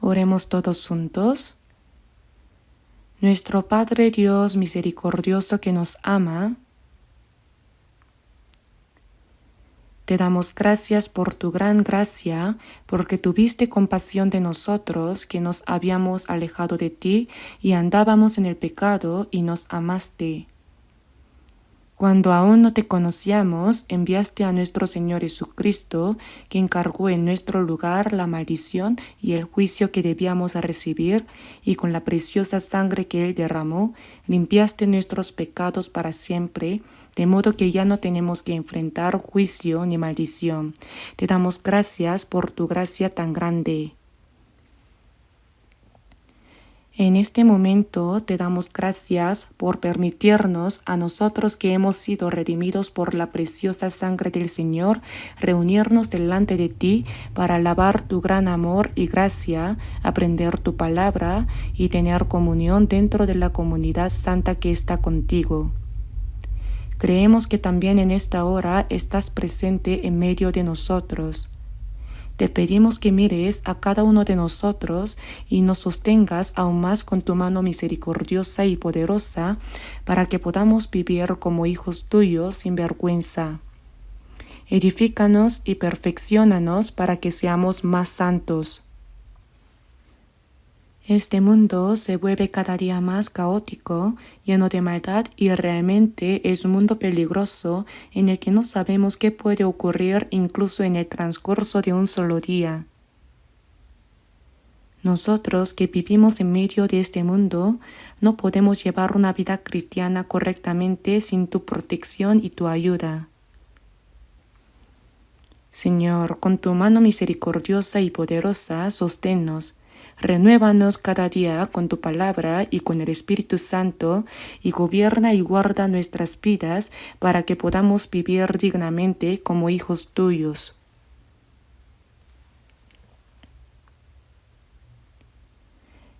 Oremos todos juntos. Nuestro Padre Dios misericordioso que nos ama, te damos gracias por tu gran gracia, porque tuviste compasión de nosotros que nos habíamos alejado de ti y andábamos en el pecado y nos amaste. Cuando aún no te conocíamos, enviaste a nuestro Señor Jesucristo, quien cargó en nuestro lugar la maldición y el juicio que debíamos recibir, y con la preciosa sangre que Él derramó, limpiaste nuestros pecados para siempre, de modo que ya no tenemos que enfrentar juicio ni maldición. Te damos gracias por tu gracia tan grande. En este momento te damos gracias por permitirnos a nosotros que hemos sido redimidos por la preciosa sangre del Señor, reunirnos delante de ti para alabar tu gran amor y gracia, aprender tu palabra y tener comunión dentro de la comunidad santa que está contigo. Creemos que también en esta hora estás presente en medio de nosotros. Te pedimos que mires a cada uno de nosotros y nos sostengas aún más con tu mano misericordiosa y poderosa para que podamos vivir como hijos tuyos sin vergüenza. Edifícanos y perfecciónanos para que seamos más santos. Este mundo se vuelve cada día más caótico, lleno de maldad y realmente es un mundo peligroso en el que no sabemos qué puede ocurrir incluso en el transcurso de un solo día. Nosotros que vivimos en medio de este mundo no podemos llevar una vida cristiana correctamente sin tu protección y tu ayuda. Señor, con tu mano misericordiosa y poderosa, sosténnos. Renuévanos cada día con tu palabra y con el Espíritu Santo, y gobierna y guarda nuestras vidas para que podamos vivir dignamente como hijos tuyos.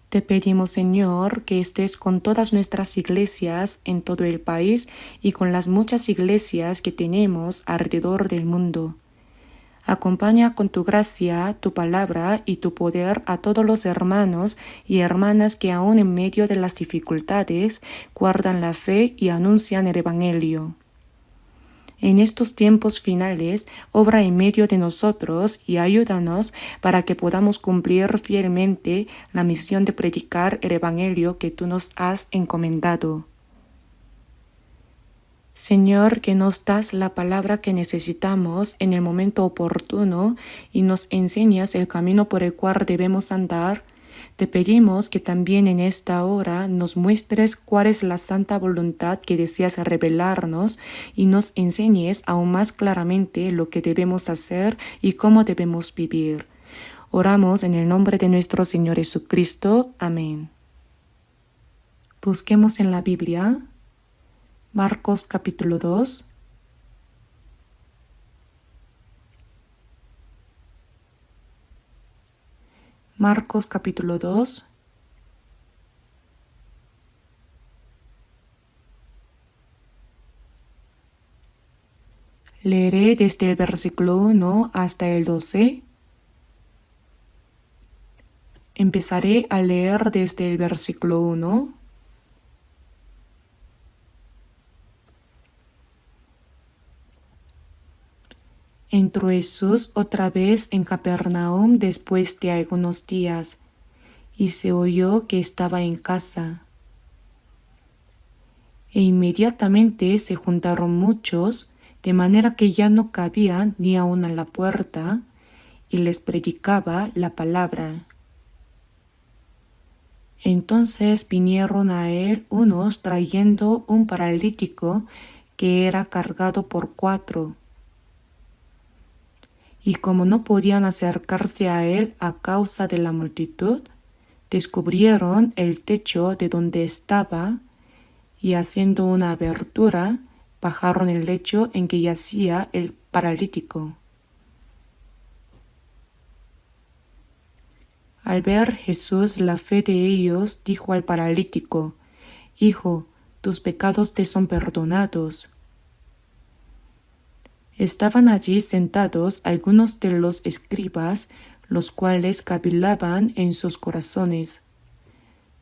Te pedimos, Señor, que estés con todas nuestras iglesias en todo el país y con las muchas iglesias que tenemos alrededor del mundo. Acompaña con tu gracia, tu palabra y tu poder a todos los hermanos y hermanas que aún en medio de las dificultades guardan la fe y anuncian el Evangelio. En estos tiempos finales, obra en medio de nosotros y ayúdanos para que podamos cumplir fielmente la misión de predicar el Evangelio que tú nos has encomendado. Señor, que nos das la palabra que necesitamos en el momento oportuno y nos enseñas el camino por el cual debemos andar, te pedimos que también en esta hora nos muestres cuál es la santa voluntad que deseas revelarnos y nos enseñes aún más claramente lo que debemos hacer y cómo debemos vivir. Oramos en el nombre de nuestro Señor Jesucristo. Amén. Busquemos en la Biblia Marcos capítulo 2. Marcos capítulo 2. Leeré desde el versículo 1 hasta el 12. Empezaré a leer desde el versículo 1. Entró Jesús otra vez en Capernaum después de algunos días, y se oyó que estaba en casa. E inmediatamente se juntaron muchos, de manera que ya no cabían ni aun a la puerta, y les predicaba la palabra. Entonces vinieron a él unos trayendo un paralítico que era cargado por 4. Y como no podían acercarse a él a causa de la multitud, descubrieron el techo de donde estaba y haciendo una abertura, bajaron el lecho en que yacía el paralítico. Al ver Jesús la fe de ellos, dijo al paralítico: Hijo, tus pecados te son perdonados. Estaban allí sentados algunos de los escribas, los cuales cavilaban en sus corazones.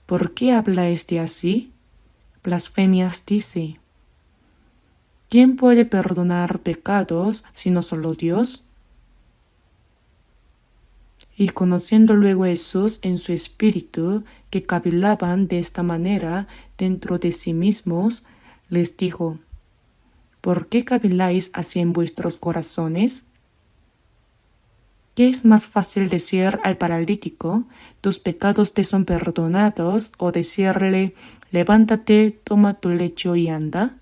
¿Por qué habla este así? Blasfemias dice. ¿Quién puede perdonar pecados sino solo Dios? Y conociendo luego Jesús en su espíritu que cavilaban de esta manera dentro de sí mismos, les dijo, ¿por qué caviláis así en vuestros corazones? ¿Qué es más fácil decir al paralítico, tus pecados te son perdonados, o decirle, levántate, toma tu lecho y anda?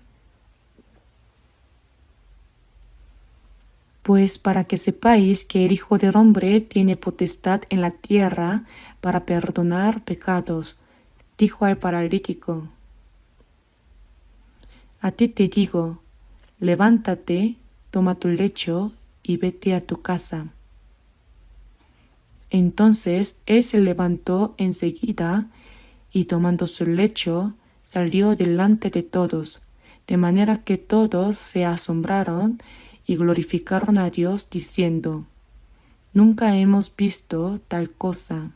Pues para que sepáis que el Hijo del Hombre tiene potestad en la tierra para perdonar pecados, dijo al paralítico. A ti te digo, levántate, toma tu lecho y vete a tu casa. Entonces él se levantó enseguida y tomando su lecho salió delante de todos, de manera que todos se asombraron y glorificaron a Dios diciendo, nunca hemos visto tal cosa.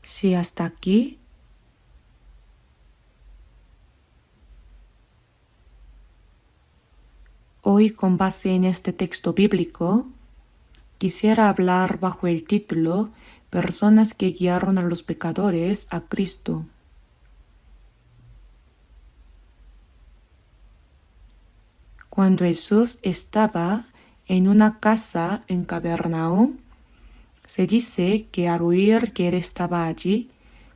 Si hasta aquí, hoy con base en este texto bíblico, quisiera hablar bajo el título Personas que guiaron a los pecadores a Cristo. Cuando Jesús estaba en una casa en Capernaum, se dice que al oír que él estaba allí,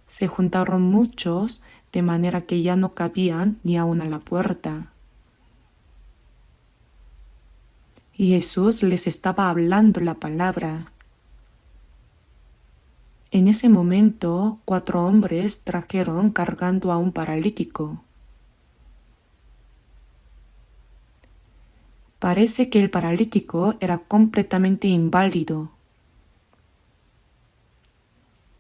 se juntaron muchos de manera que ya no cabían ni aun a la puerta. Y Jesús les estaba hablando la palabra. En ese momento, 4 hombres trajeron cargando a un paralítico. Parece que el paralítico era completamente inválido.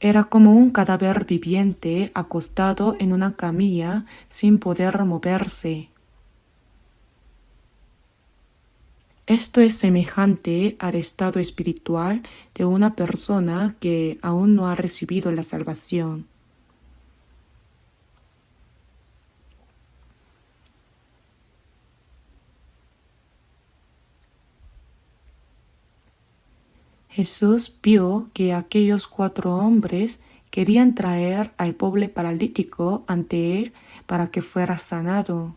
Era como un cadáver viviente acostado en una camilla sin poder moverse. Esto es semejante al estado espiritual de una persona que aún no ha recibido la salvación. Jesús vio que aquellos 4 hombres querían traer al pobre paralítico ante él para que fuera sanado.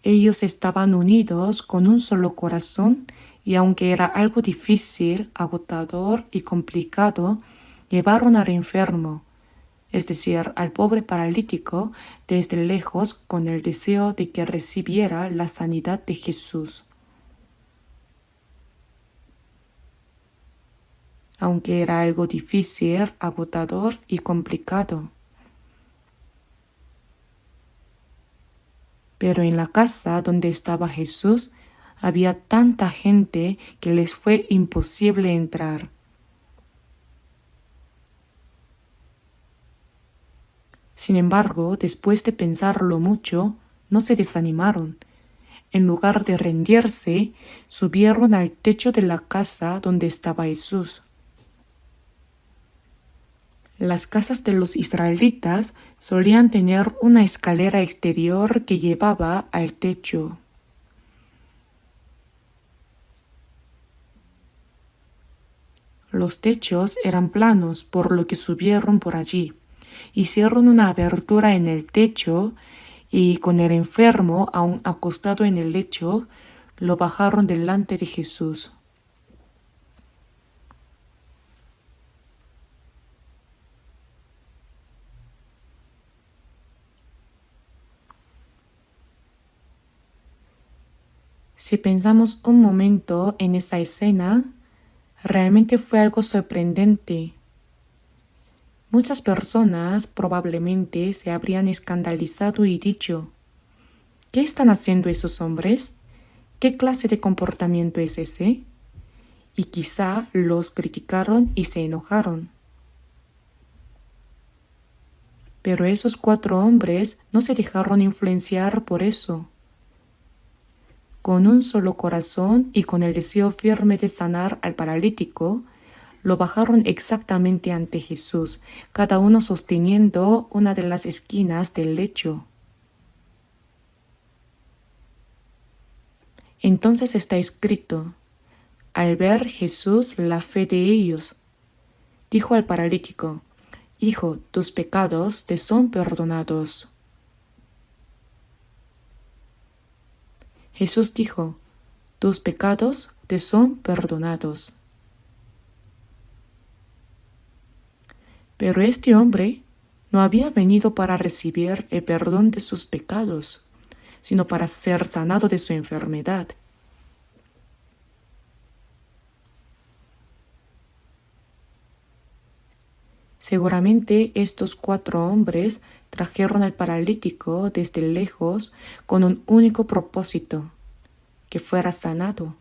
Ellos estaban unidos con un solo corazón y aunque era algo difícil, agotador y complicado, llevaron al enfermo, es decir, al pobre paralítico, desde lejos con el deseo de que recibiera la sanidad de Jesús. Aunque era algo difícil, agotador y complicado. Pero en la casa donde estaba Jesús había tanta gente que les fue imposible entrar. Sin embargo, después de pensarlo mucho, no se desanimaron. En lugar de rendirse, subieron al techo de la casa donde estaba Jesús. Las casas de los israelitas solían tener una escalera exterior que llevaba al techo. Los techos eran planos, por lo que subieron por allí. Hicieron una abertura en el techo y con el enfermo aún acostado en el lecho, lo bajaron delante de Jesús. Si pensamos un momento en esa escena, realmente fue algo sorprendente. Muchas personas probablemente se habrían escandalizado y dicho, ¿qué están haciendo esos hombres? ¿Qué clase de comportamiento es ese? y quizá los criticaron y se enojaron. Pero esos 4 hombres no se dejaron influenciar por eso. Con un solo corazón y con el deseo firme de sanar al paralítico, lo bajaron exactamente ante Jesús, cada uno sosteniendo una de las esquinas del lecho. Entonces está escrito: al ver Jesús la fe de ellos, dijo al paralítico: Hijo, tus pecados te son perdonados. Jesús dijo: tus pecados te son perdonados. Pero este hombre no había venido para recibir el perdón de sus pecados, sino para ser sanado de su enfermedad. Seguramente estos 4 hombres trajeron al paralítico desde lejos con un único propósito: que fuera sanado.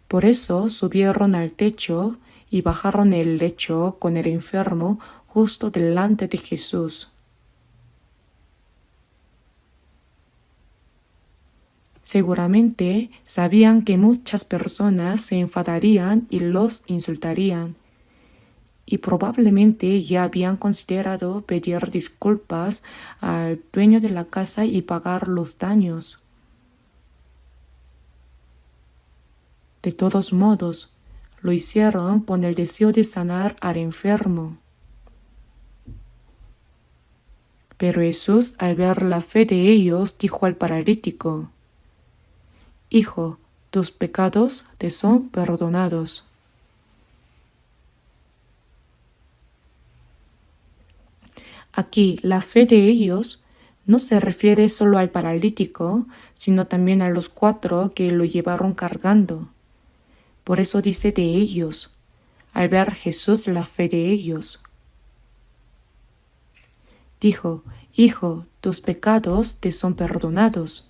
Por eso subieron al techo y bajaron el lecho con el enfermo justo delante de Jesús. Seguramente sabían que muchas personas se enfadarían y los insultarían, y probablemente ya habían considerado pedir disculpas al dueño de la casa y pagar los daños. De todos modos, lo hicieron con el deseo de sanar al enfermo. Pero Jesús, al ver la fe de ellos, dijo al paralítico: Hijo, tus pecados te son perdonados. Aquí la fe de ellos no se refiere solo al paralítico, sino también a los 4 que lo llevaron cargando. Por eso dice de ellos, al ver Jesús la fe de ellos. Dijo: Hijo, tus pecados te son perdonados.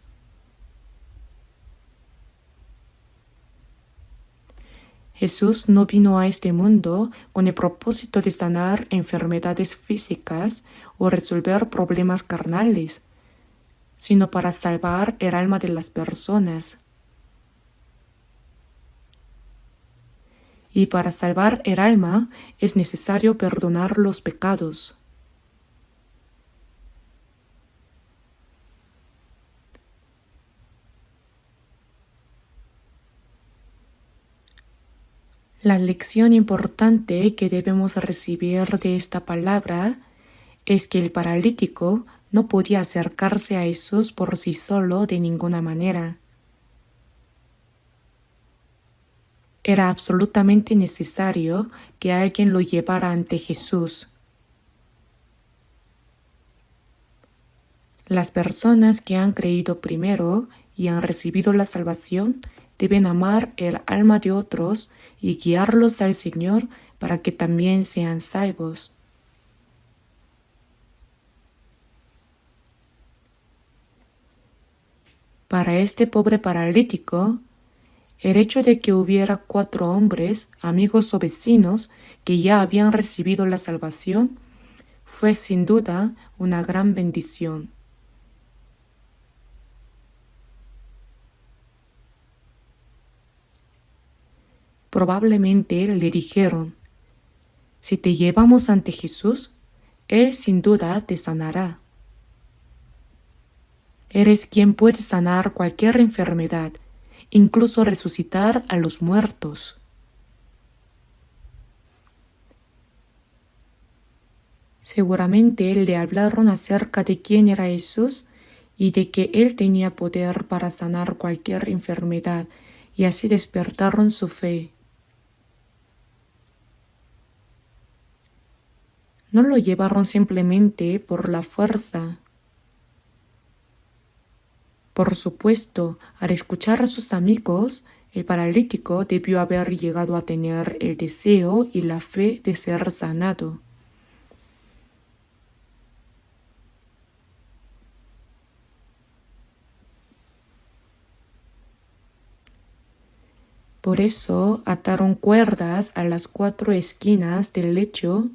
Jesús no vino a este mundo con el propósito de sanar enfermedades físicas o resolver problemas carnales, sino para salvar el alma de las personas. Y para salvar el alma es necesario perdonar los pecados. La lección importante que debemos recibir de esta palabra es que el paralítico no podía acercarse a Jesús por sí solo de ninguna manera. Era absolutamente necesario que alguien lo llevara ante Jesús. Las personas que han creído primero y han recibido la salvación deben amar el alma de otros y guiarlos al Señor para que también sean salvos. Para este pobre paralítico, el hecho de que hubiera 4 hombres, amigos o vecinos, que ya habían recibido la salvación, fue sin duda una gran bendición. Probablemente le dijeron: si te llevamos ante Jesús, Él sin duda te sanará. Eres quien puede sanar cualquier enfermedad, incluso resucitar a los muertos. Seguramente le hablaron acerca de quién era Jesús y de que Él tenía poder para sanar cualquier enfermedad, y así despertaron su fe. No lo llevaron simplemente por la fuerza. Por supuesto, al escuchar a sus amigos, el paralítico debió haber llegado a tener el deseo y la fe de ser sanado. Por eso ataron cuerdas a las 4 esquinas del lecho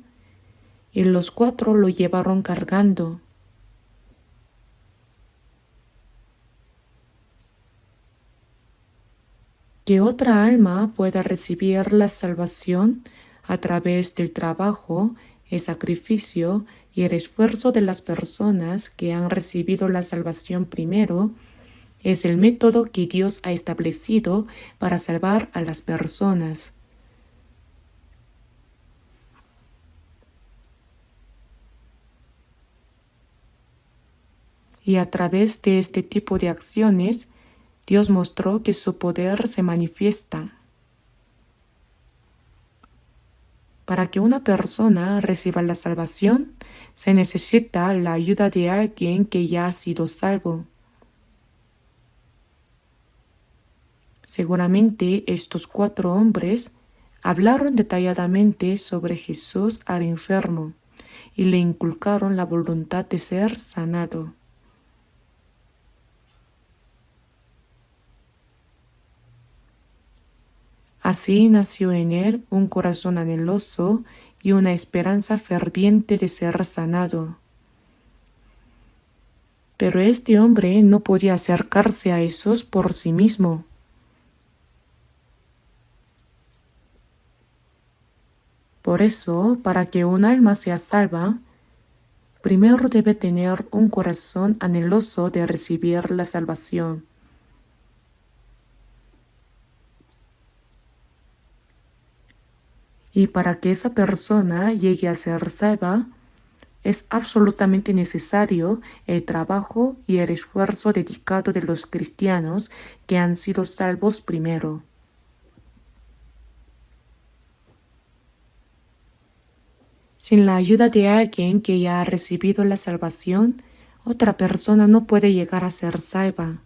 y los 4 lo llevaron cargando. Que otra alma pueda recibir la salvación a través del trabajo, el sacrificio y el esfuerzo de las personas que han recibido la salvación primero, es el método que Dios ha establecido para salvar a las personas. Y a través de este tipo de acciones, Dios mostró que su poder se manifiesta. Para que una persona reciba la salvación, se necesita la ayuda de alguien que ya ha sido salvo. Seguramente estos 4 hombres hablaron detalladamente sobre Jesús al enfermo y le inculcaron la voluntad de ser sanado. Así nació en él un corazón anheloso y una esperanza ferviente de ser sanado. Pero este hombre no podía acercarse a esos por sí mismo. Por eso, para que un alma sea salva, primero debe tener un corazón anheloso de recibir la salvación. Y para que esa persona llegue a ser salva, es absolutamente necesario el trabajo y el esfuerzo dedicado de los cristianos que han sido salvos primero. Sin la ayuda de alguien que ya ha recibido la salvación, otra persona no puede llegar a ser salva.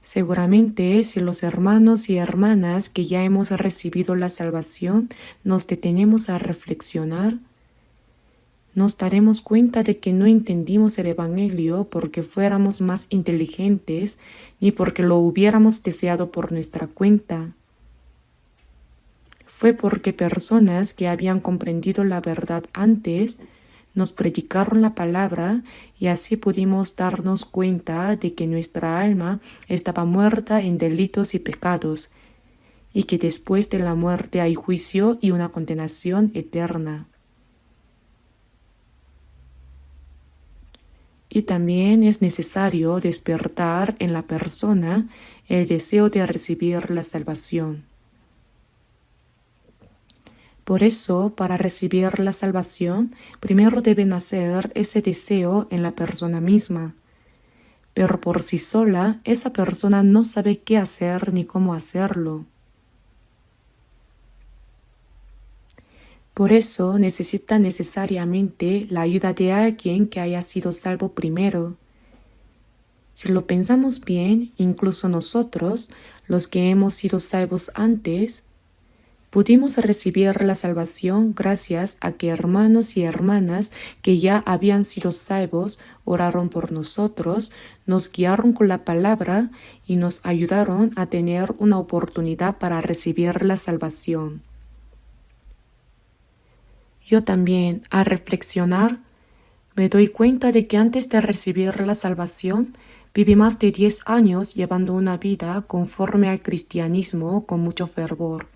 Seguramente, si los hermanos y hermanas que ya hemos recibido la salvación nos detenemos a reflexionar, nos daremos cuenta de que no entendimos el Evangelio porque fuéramos más inteligentes ni porque lo hubiéramos deseado por nuestra cuenta. Fue porque personas que habían comprendido la verdad antes nos predicaron la palabra y así pudimos darnos cuenta de que nuestra alma estaba muerta en delitos y pecados y que después de la muerte hay juicio y una condenación eterna. Y también es necesario despertar en la persona el deseo de recibir la salvación. Por eso, para recibir la salvación, primero debe nacer ese deseo en la persona misma. Pero por sí sola, esa persona no sabe qué hacer ni cómo hacerlo. Por eso necesita necesariamente la ayuda de alguien que haya sido salvo primero. Si lo pensamos bien, incluso nosotros, los que hemos sido salvos antes, pudimos recibir la salvación gracias a que hermanos y hermanas que ya habían sido salvos oraron por nosotros, nos guiaron con la palabra y nos ayudaron a tener una oportunidad para recibir la salvación. Yo también, al reflexionar, me doy cuenta de que antes de recibir la salvación, viví más de 10 años llevando una vida conforme al cristianismo con mucho fervor.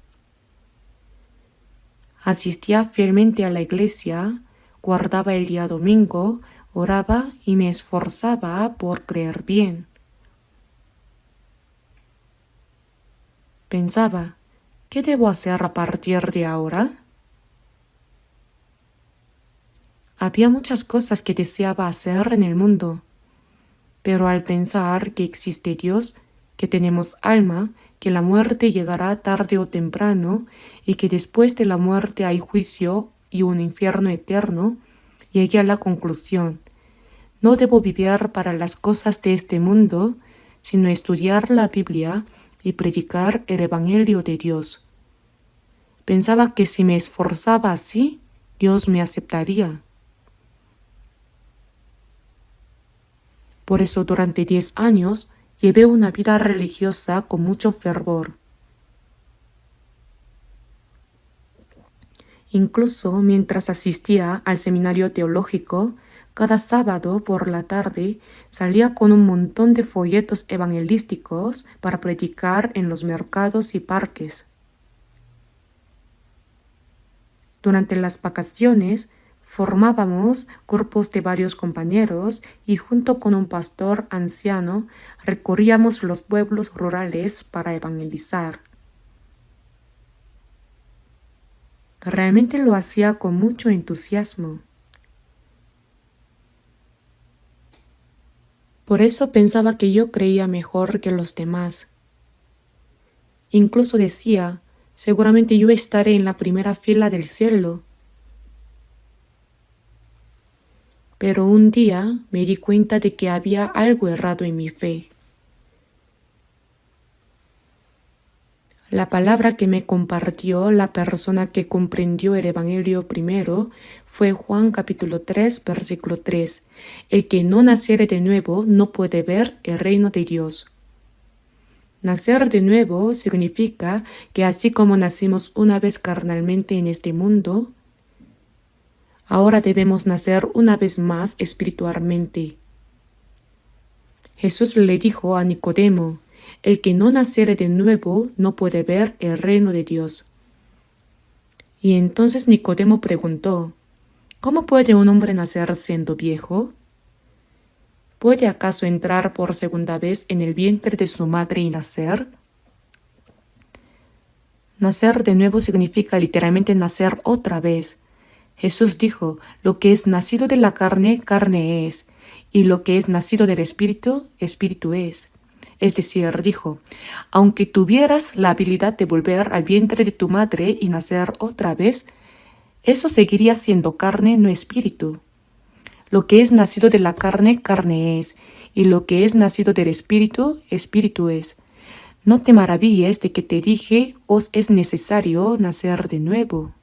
Asistía fielmente a la iglesia, guardaba el día domingo, oraba y me esforzaba por creer bien. Pensaba, ¿qué debo hacer a partir de ahora? Había muchas cosas que deseaba hacer en el mundo, pero al pensar que existe Dios, que tenemos alma, que la muerte llegará tarde o temprano y que después de la muerte hay juicio y un infierno eterno, llegué a la conclusión: no debo vivir para las cosas de este mundo, sino estudiar la Biblia y predicar el Evangelio de Dios. Pensaba que si me esforzaba así, Dios me aceptaría. Por eso durante 10 años Llevé una vida religiosa con mucho fervor. Incluso mientras asistía al seminario teológico, cada sábado por la tarde salía con un montón de folletos evangelísticos para predicar en los mercados y parques. Durante las vacaciones formábamos grupos de varios compañeros y junto con un pastor anciano recorríamos los pueblos rurales para evangelizar. Realmente lo hacía con mucho entusiasmo. Por eso pensaba que yo creía mejor que los demás. Incluso decía, seguramente yo estaré en la primera fila del cielo. Pero un día me di cuenta de que había algo errado en mi fe. La palabra que me compartió la persona que comprendió el Evangelio primero fue Juan capítulo 3, versículo 3. El que no naciere de nuevo no puede ver el reino de Dios. Nacer de nuevo significa que así como nacimos una vez carnalmente en este mundo, ahora debemos nacer una vez más espiritualmente. Jesús le dijo a Nicodemo, el que no naciere de nuevo no puede ver el reino de Dios. Y entonces Nicodemo preguntó, ¿cómo puede un hombre nacer siendo viejo? ¿Puede acaso entrar por segunda vez en el vientre de su madre y nacer? Nacer de nuevo significa literalmente nacer otra vez. Jesús dijo, lo que es nacido de la carne, carne es, y lo que es nacido del espíritu, espíritu es. Es decir, dijo, aunque tuvieras la habilidad de volver al vientre de tu madre y nacer otra vez, eso seguiría siendo carne, no espíritu. Lo que es nacido de la carne, carne es, y lo que es nacido del espíritu, espíritu es. No te maravilles de que te dije, os es necesario nacer de nuevo.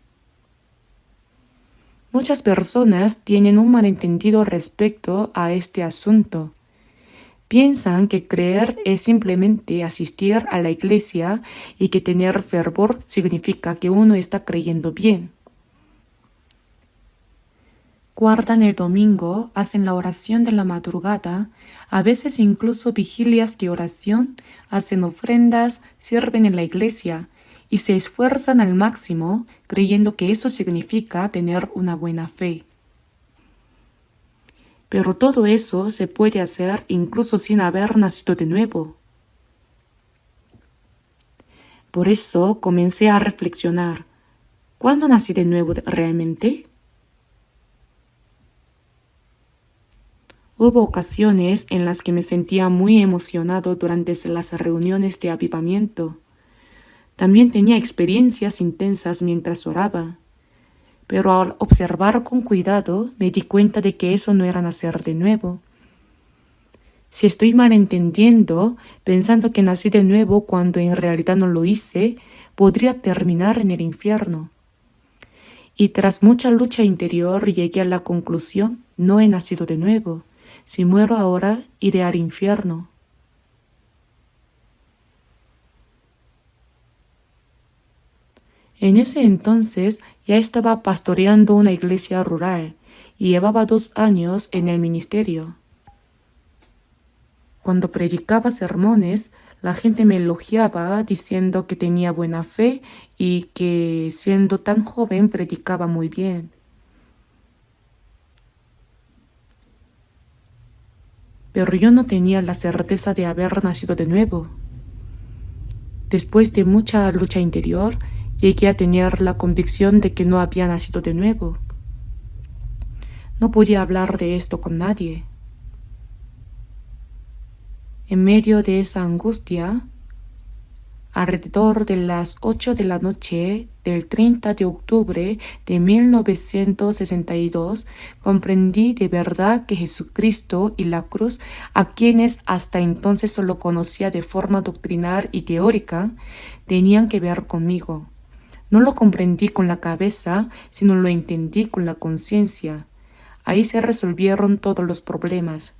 Muchas personas tienen un malentendido respecto a este asunto. Piensan que creer es simplemente asistir a la iglesia y que tener fervor significa que uno está creyendo bien. Guardan el domingo, hacen la oración de la madrugada, a veces incluso vigilias de oración, hacen ofrendas, sirven en la iglesia y se esfuerzan al máximo creyendo que eso significa tener una buena fe. Pero todo eso se puede hacer incluso sin haber nacido de nuevo. Por eso comencé a reflexionar, ¿cuándo nací de nuevo realmente? Hubo ocasiones en las que me sentía muy emocionado durante las reuniones de avivamiento. También tenía experiencias intensas mientras oraba. Pero al observar con cuidado me di cuenta de que eso no era nacer de nuevo. Si estoy malentendiendo, pensando que nací de nuevo cuando en realidad no lo hice, podría terminar en el infierno. Y tras mucha lucha interior llegué a la conclusión, no he nacido de nuevo. Si muero ahora, iré al infierno. En ese entonces ya estaba pastoreando una iglesia rural y llevaba 2 años en el ministerio. Cuando predicaba sermones, la gente me elogiaba diciendo que tenía buena fe y que siendo tan joven predicaba muy bien. Pero yo no tenía la certeza de haber nacido de nuevo. Después de mucha lucha interior, llegué a tener la convicción de que no había nacido de nuevo. No podía hablar de esto con nadie. En medio de esa angustia, alrededor de las 8 de la noche del 30 de octubre de 1962, comprendí de verdad que Jesucristo y la cruz, a quienes hasta entonces solo conocía de forma doctrinal y teórica, tenían que ver conmigo. No lo comprendí con la cabeza, sino lo entendí con la conciencia. Ahí se resolvieron todos los problemas.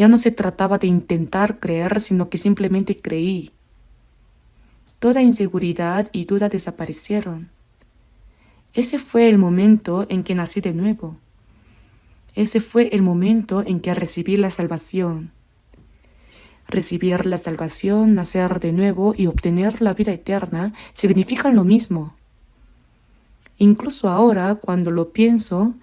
Ya no se trataba de intentar creer, sino que simplemente creí. Toda inseguridad y duda desaparecieron. Ese fue el momento en que nací de nuevo. Ese fue el momento en que recibí la salvación. Recibir la salvación, nacer de nuevo y obtener la vida eterna significan lo mismo. Incluso ahora, cuando lo pienso,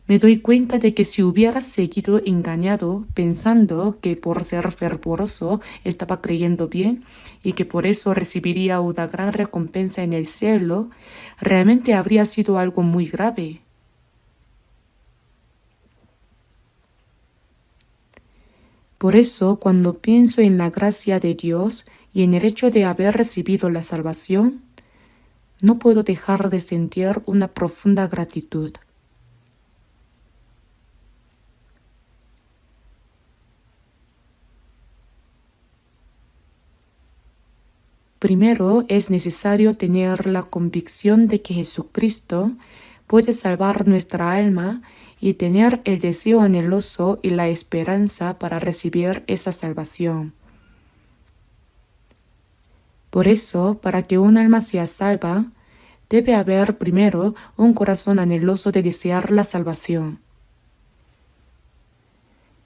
me doy cuenta de que si hubiera seguido engañado pensando que por ser fervoroso estaba creyendo bien y que por eso recibiría una gran recompensa en el cielo, realmente habría sido algo muy grave. Por eso, cuando pienso en la gracia de Dios y en el hecho de haber recibido la salvación, no puedo dejar de sentir una profunda gratitud. Primero, es necesario tener la convicción de que Jesucristo puede salvar nuestra alma y tener el deseo anheloso y la esperanza para recibir esa salvación. Por eso, para que un alma sea salva, debe haber primero un corazón anheloso de desear la salvación.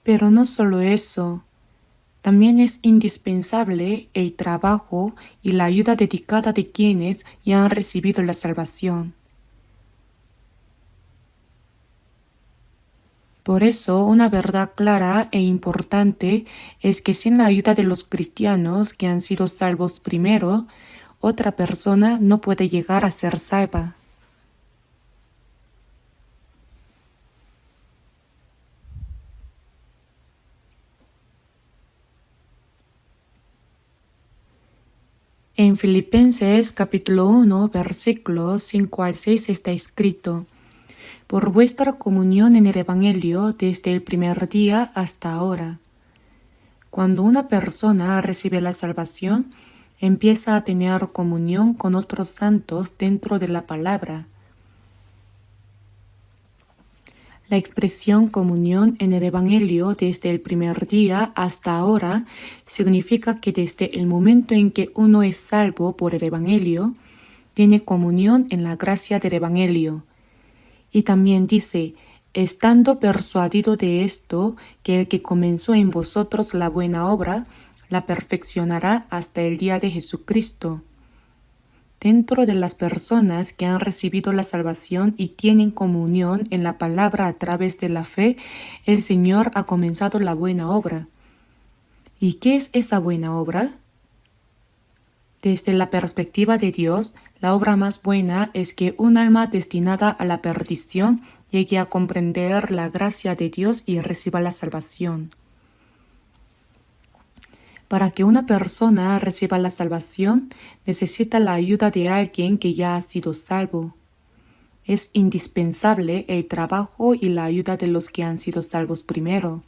Pero no solo eso, también es indispensable el trabajo y la ayuda dedicada de quienes ya han recibido la salvación. Por eso, una verdad clara e importante es que sin la ayuda de los cristianos que han sido salvos primero, otra persona no puede llegar a ser salva. En Filipenses capítulo 1, versículos 5 al 6 está escrito: por vuestra comunión en el Evangelio desde el primer día hasta ahora. Cuando una persona recibe la salvación, empieza a tener comunión con otros santos dentro de la palabra. La expresión comunión en el Evangelio desde el primer día hasta ahora significa que desde el momento en que uno es salvo por el Evangelio, tiene comunión en la gracia del Evangelio. Y también dice, estando persuadido de esto, que el que comenzó en vosotros la buena obra, la perfeccionará hasta el día de Jesucristo. Dentro de las personas que han recibido la salvación y tienen comunión en la palabra a través de la fe, el Señor ha comenzado la buena obra. ¿Y qué es esa buena obra? Desde la perspectiva de Dios, la obra más buena es que un alma destinada a la perdición llegue a comprender la gracia de Dios y reciba la salvación. Para que una persona reciba la salvación, necesita la ayuda de alguien que ya ha sido salvo. Es indispensable el trabajo y la ayuda de los que han sido salvos primero.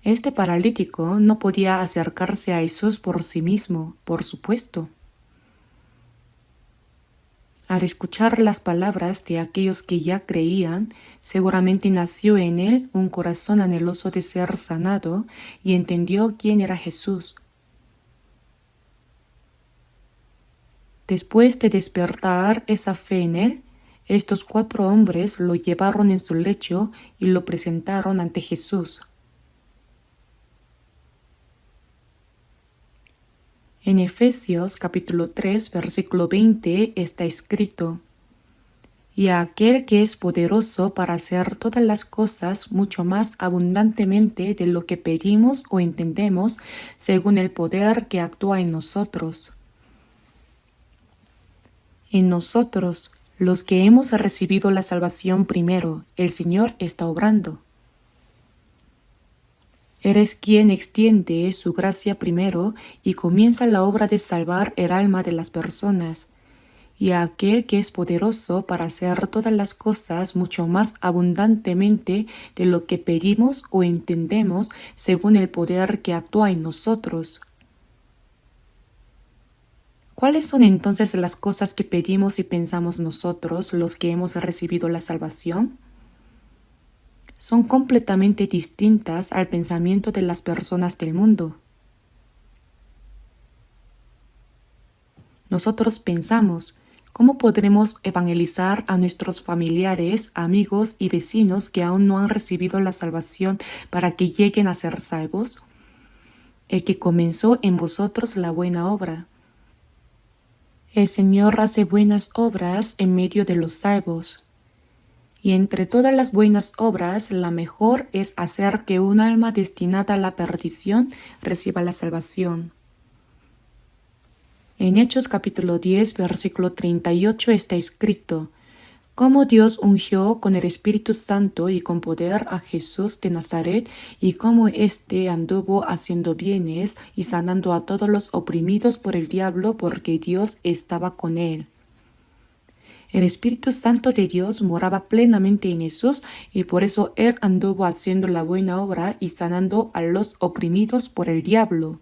Este paralítico no podía acercarse a Jesús por sí mismo, por supuesto. Al escuchar las palabras de aquellos que ya creían, seguramente nació en él un corazón anheloso de ser sanado y entendió quién era Jesús. Después de despertar esa fe en él, estos 4 hombres lo llevaron en su lecho y lo presentaron ante Jesús. En Efesios capítulo 3, versículo 20 está escrito: y a aquel que es poderoso para hacer todas las cosas mucho más abundantemente de lo que pedimos o entendemos, según el poder que actúa en nosotros. En nosotros, los que hemos recibido la salvación primero, el Señor está obrando. Eres quien extiende su gracia primero y comienza la obra de salvar el alma de las personas, y a aquel que es poderoso para hacer todas las cosas mucho más abundantemente de lo que pedimos o entendemos según el poder que actúa en nosotros. ¿Cuáles son entonces las cosas que pedimos y pensamos nosotros, los que hemos recibido la salvación? son completamente distintas al pensamiento de las personas del mundo. Nosotros pensamos, ¿cómo podremos evangelizar a nuestros familiares, amigos y vecinos que aún no han recibido la salvación para que lleguen a ser salvos? El que comenzó en vosotros la buena obra. El Señor hace buenas obras en medio de los salvos. Y entre todas las buenas obras, la mejor es hacer que un alma destinada a la perdición reciba la salvación. En Hechos capítulo 10, versículo 38 está escrito: cómo Dios ungió con el Espíritu Santo y con poder a Jesús de Nazaret, y cómo éste anduvo haciendo bienes y sanando a todos los oprimidos por el diablo, porque Dios estaba con él. El Espíritu Santo de Dios moraba plenamente en Jesús, y por eso él anduvo haciendo la buena obra y sanando a los oprimidos por el diablo.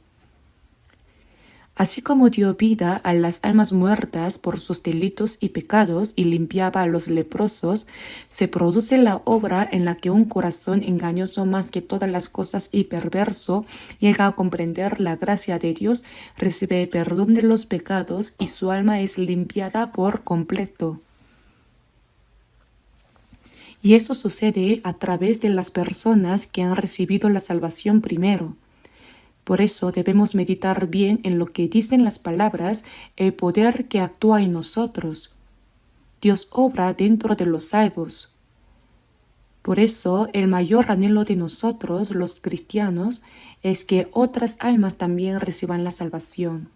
Así como dio vida a las almas muertas por sus delitos y pecados y limpiaba a los leprosos, se produce la obra en la que un corazón engañoso más que todas las cosas y perverso llega a comprender la gracia de Dios, recibe el perdón de los pecados y su alma es limpiada por completo. Y eso sucede a través de las personas que han recibido la salvación primero. Por eso debemos meditar bien en lo que dicen las palabras, el poder que actúa en nosotros. Dios obra dentro de los salvos. Por eso el mayor anhelo de nosotros, los cristianos, es que otras almas también reciban la salvación.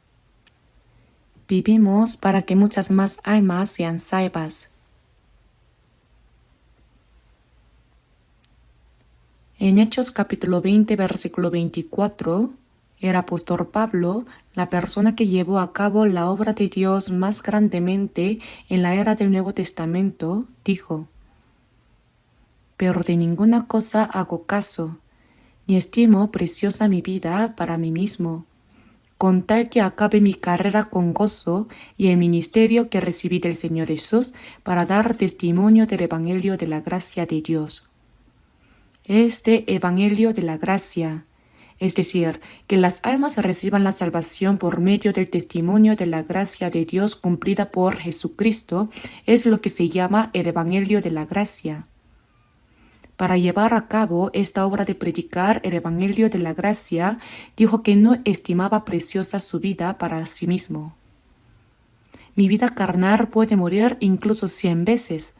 Vivimos para que muchas más almas sean salvas. En Hechos capítulo 20, versículo 24, el apóstol Pablo, la persona que llevó a cabo la obra de Dios más grandemente en la era del Nuevo Testamento, dijo: pero de ninguna cosa hago caso, ni estimo preciosa mi vida para mí mismo, con tal que acabe mi carrera con gozo y el ministerio que recibí del Señor Jesús para dar testimonio del Evangelio de la gracia de Dios. Este Evangelio de la gracia, es decir, que las almas reciban la salvación por medio del testimonio de la gracia de Dios cumplida por Jesucristo, es lo que se llama el Evangelio de la gracia. Para llevar a cabo esta obra de predicar el Evangelio de la gracia, dijo que no estimaba preciosa su vida para sí mismo. Mi vida carnal puede morir incluso 100 veces.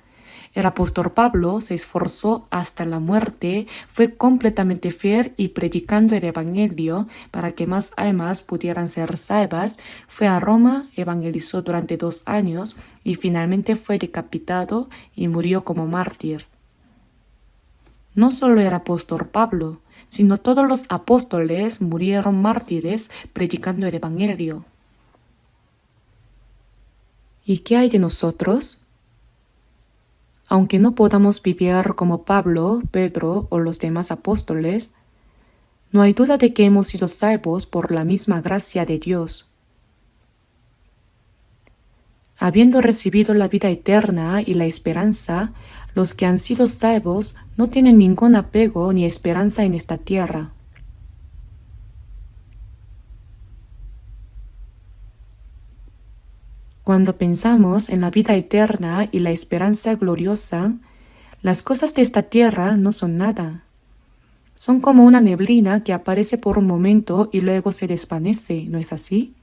El apóstol Pablo se esforzó hasta la muerte, fue completamente fiel y predicando el Evangelio para que más almas pudieran ser salvas, fue a Roma, evangelizó durante 2 años y finalmente fue decapitado y murió como mártir. No solo el apóstol Pablo, sino todos los apóstoles murieron mártires predicando el Evangelio. ¿Y qué hay de nosotros? Aunque no podamos vivir como Pablo, Pedro o los demás apóstoles, no hay duda de que hemos sido salvos por la misma gracia de Dios. Habiendo recibido la vida eterna y la esperanza, los que han sido salvos no tienen ningún apego ni esperanza en esta tierra. Cuando pensamos en la vida eterna y la esperanza gloriosa, las cosas de esta tierra no son nada. Son como una neblina que aparece por un momento y luego se desvanece, ¿no es así?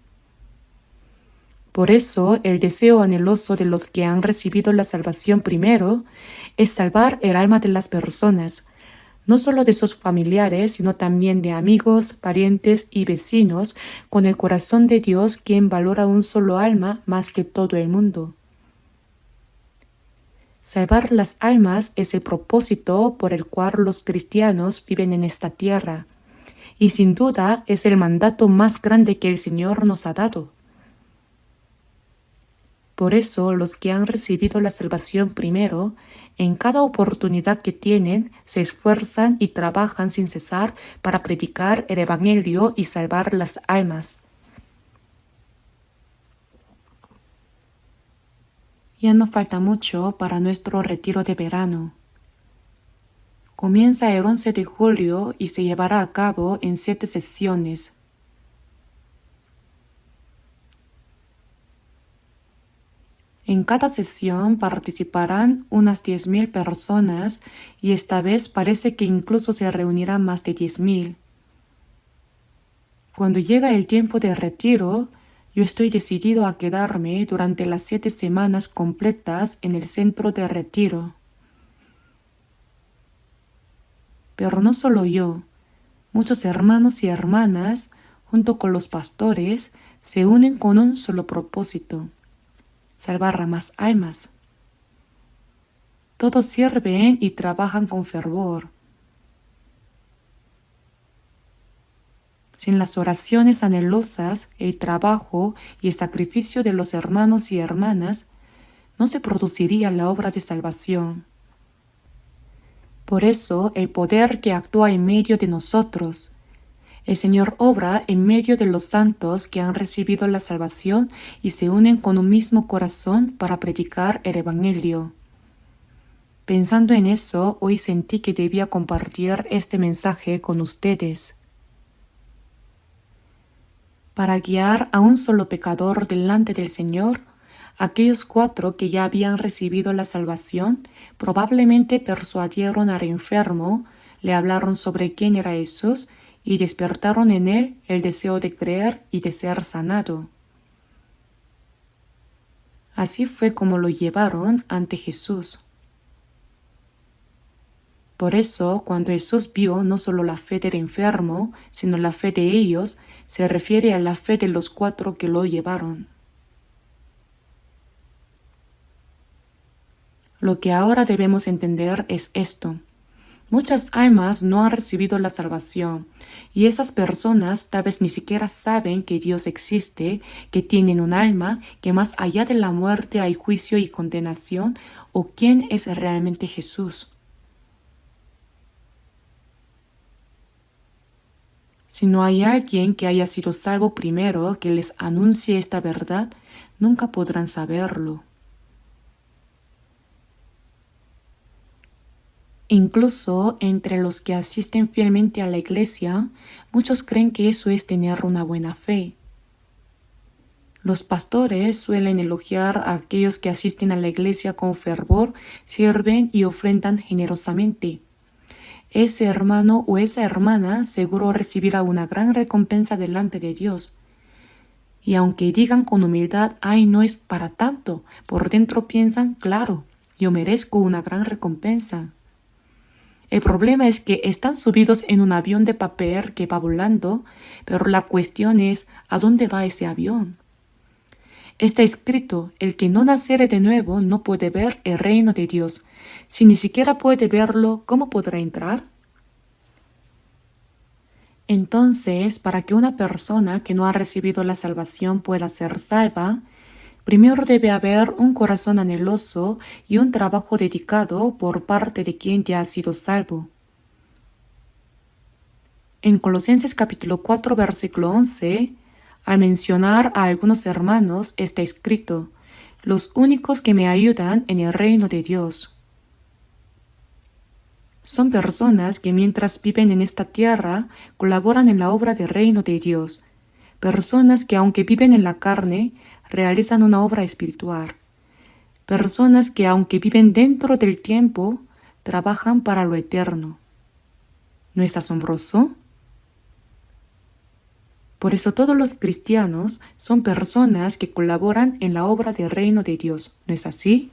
Por eso, el deseo anheloso de los que han recibido la salvación primero es salvar el alma de las personas, no solo de sus familiares, sino también de amigos, parientes y vecinos, con el corazón de Dios, quien valora un solo alma más que todo el mundo. Salvar las almas es el propósito por el cual los cristianos viven en esta tierra, y sin duda es el mandato más grande que el Señor nos ha dado. Por eso los que han recibido la salvación primero, en cada oportunidad que tienen, se esfuerzan y trabajan sin cesar para predicar el Evangelio y salvar las almas. Ya no falta mucho para nuestro retiro de verano. Comienza el 11 de julio y se llevará a cabo en 7 sesiones. En cada sesión participarán unas 10.000 personas y esta vez parece que incluso se reunirán más de 10.000. Cuando llega el tiempo de retiro, yo estoy decidido a quedarme durante las 7 semanas completas en el centro de retiro. Pero no solo yo, muchos hermanos y hermanas, junto con los pastores, se unen con un solo propósito: salvar a más almas. Todos sirven y trabajan con fervor. Sin las oraciones anhelosas, el trabajo y el sacrificio de los hermanos y hermanas, no se produciría la obra de salvación. Por eso, el poder que actúa en medio de nosotros, el Señor obra en medio de los santos que han recibido la salvación y se unen con un mismo corazón para predicar el Evangelio. Pensando en eso, hoy sentí que debía compartir este mensaje con ustedes. Para guiar a un solo pecador delante del Señor, aquellos 4 que ya habían recibido la salvación probablemente persuadieron al enfermo, le hablaron sobre quién era Jesús y despertaron en él el deseo de creer y de ser sanado. Así fue como lo llevaron ante Jesús. Por eso, cuando Jesús vio no solo la fe del enfermo, sino la fe de ellos, se refiere a la fe de los 4 que lo llevaron. Lo que ahora debemos entender es esto. Muchas almas no han recibido la salvación y esas personas tal vez ni siquiera saben que Dios existe, que tienen un alma, que más allá de la muerte hay juicio y condenación, o quién es realmente Jesús. Si no hay alguien que haya sido salvo primero que les anuncie esta verdad, nunca podrán saberlo. Incluso entre los que asisten fielmente a la iglesia, muchos creen que eso es tener una buena fe. Los pastores suelen elogiar a aquellos que asisten a la iglesia con fervor, sirven y ofrendan generosamente. Ese hermano o esa hermana seguro recibirá una gran recompensa delante de Dios. Y aunque digan con humildad, ay, no es para tanto, por dentro piensan, claro, yo merezco una gran recompensa. El problema es que están subidos en un avión de papel que va volando, pero la cuestión es, ¿a dónde va ese avión? Está escrito, el que no naciere de nuevo no puede ver el reino de Dios. Si ni siquiera puede verlo, ¿cómo podrá entrar? Entonces, para que una persona que no ha recibido la salvación pueda ser salva, primero debe haber un corazón anheloso y un trabajo dedicado por parte de quien ya ha sido salvo. En Colosenses capítulo 4, versículo 11, al mencionar a algunos hermanos está escrito, los únicos que me ayudan en el reino de Dios. Son personas que mientras viven en esta tierra colaboran en la obra del reino de Dios. Personas que aunque viven en la carne, realizan una obra espiritual. Personas que aunque viven dentro del tiempo, trabajan para lo eterno. ¿No es asombroso? Por eso todos los cristianos son personas que colaboran en la obra del reino de Dios. ¿No es así?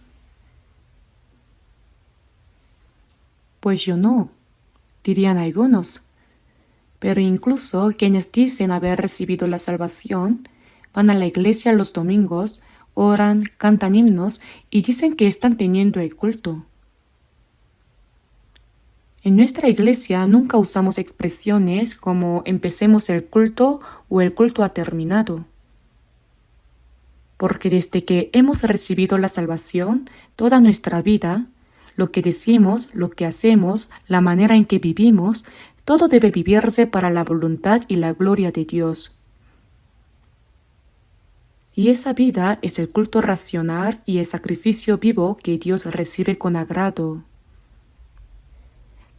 Pues yo no, dirían algunos. Pero incluso quienes dicen haber recibido la salvación, van a la iglesia los domingos, oran, cantan himnos y dicen que están teniendo el culto. En nuestra iglesia nunca usamos expresiones como empecemos el culto o el culto ha terminado. Porque desde que hemos recibido la salvación, toda nuestra vida, lo que decimos, lo que hacemos, la manera en que vivimos, todo debe vivirse para la voluntad y la gloria de Dios. Y esa vida es el culto racional y el sacrificio vivo que Dios recibe con agrado.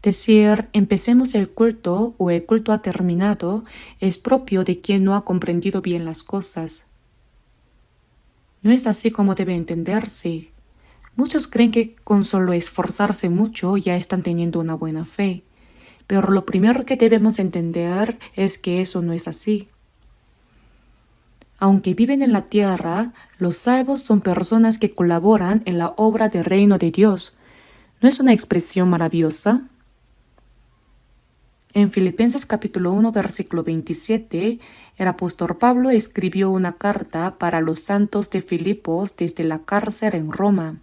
Decir empecemos el culto o el culto ha terminado es propio de quien no ha comprendido bien las cosas. No es así como debe entenderse. Muchos creen que con solo esforzarse mucho ya están teniendo una buena fe, pero lo primero que debemos entender es que eso no es así. Aunque viven en la tierra, los salvos son personas que colaboran en la obra del reino de Dios. ¿No es una expresión maravillosa? En Filipenses capítulo 1, versículo 27, el apóstol Pablo escribió una carta para los santos de Filipos desde la cárcel en Roma.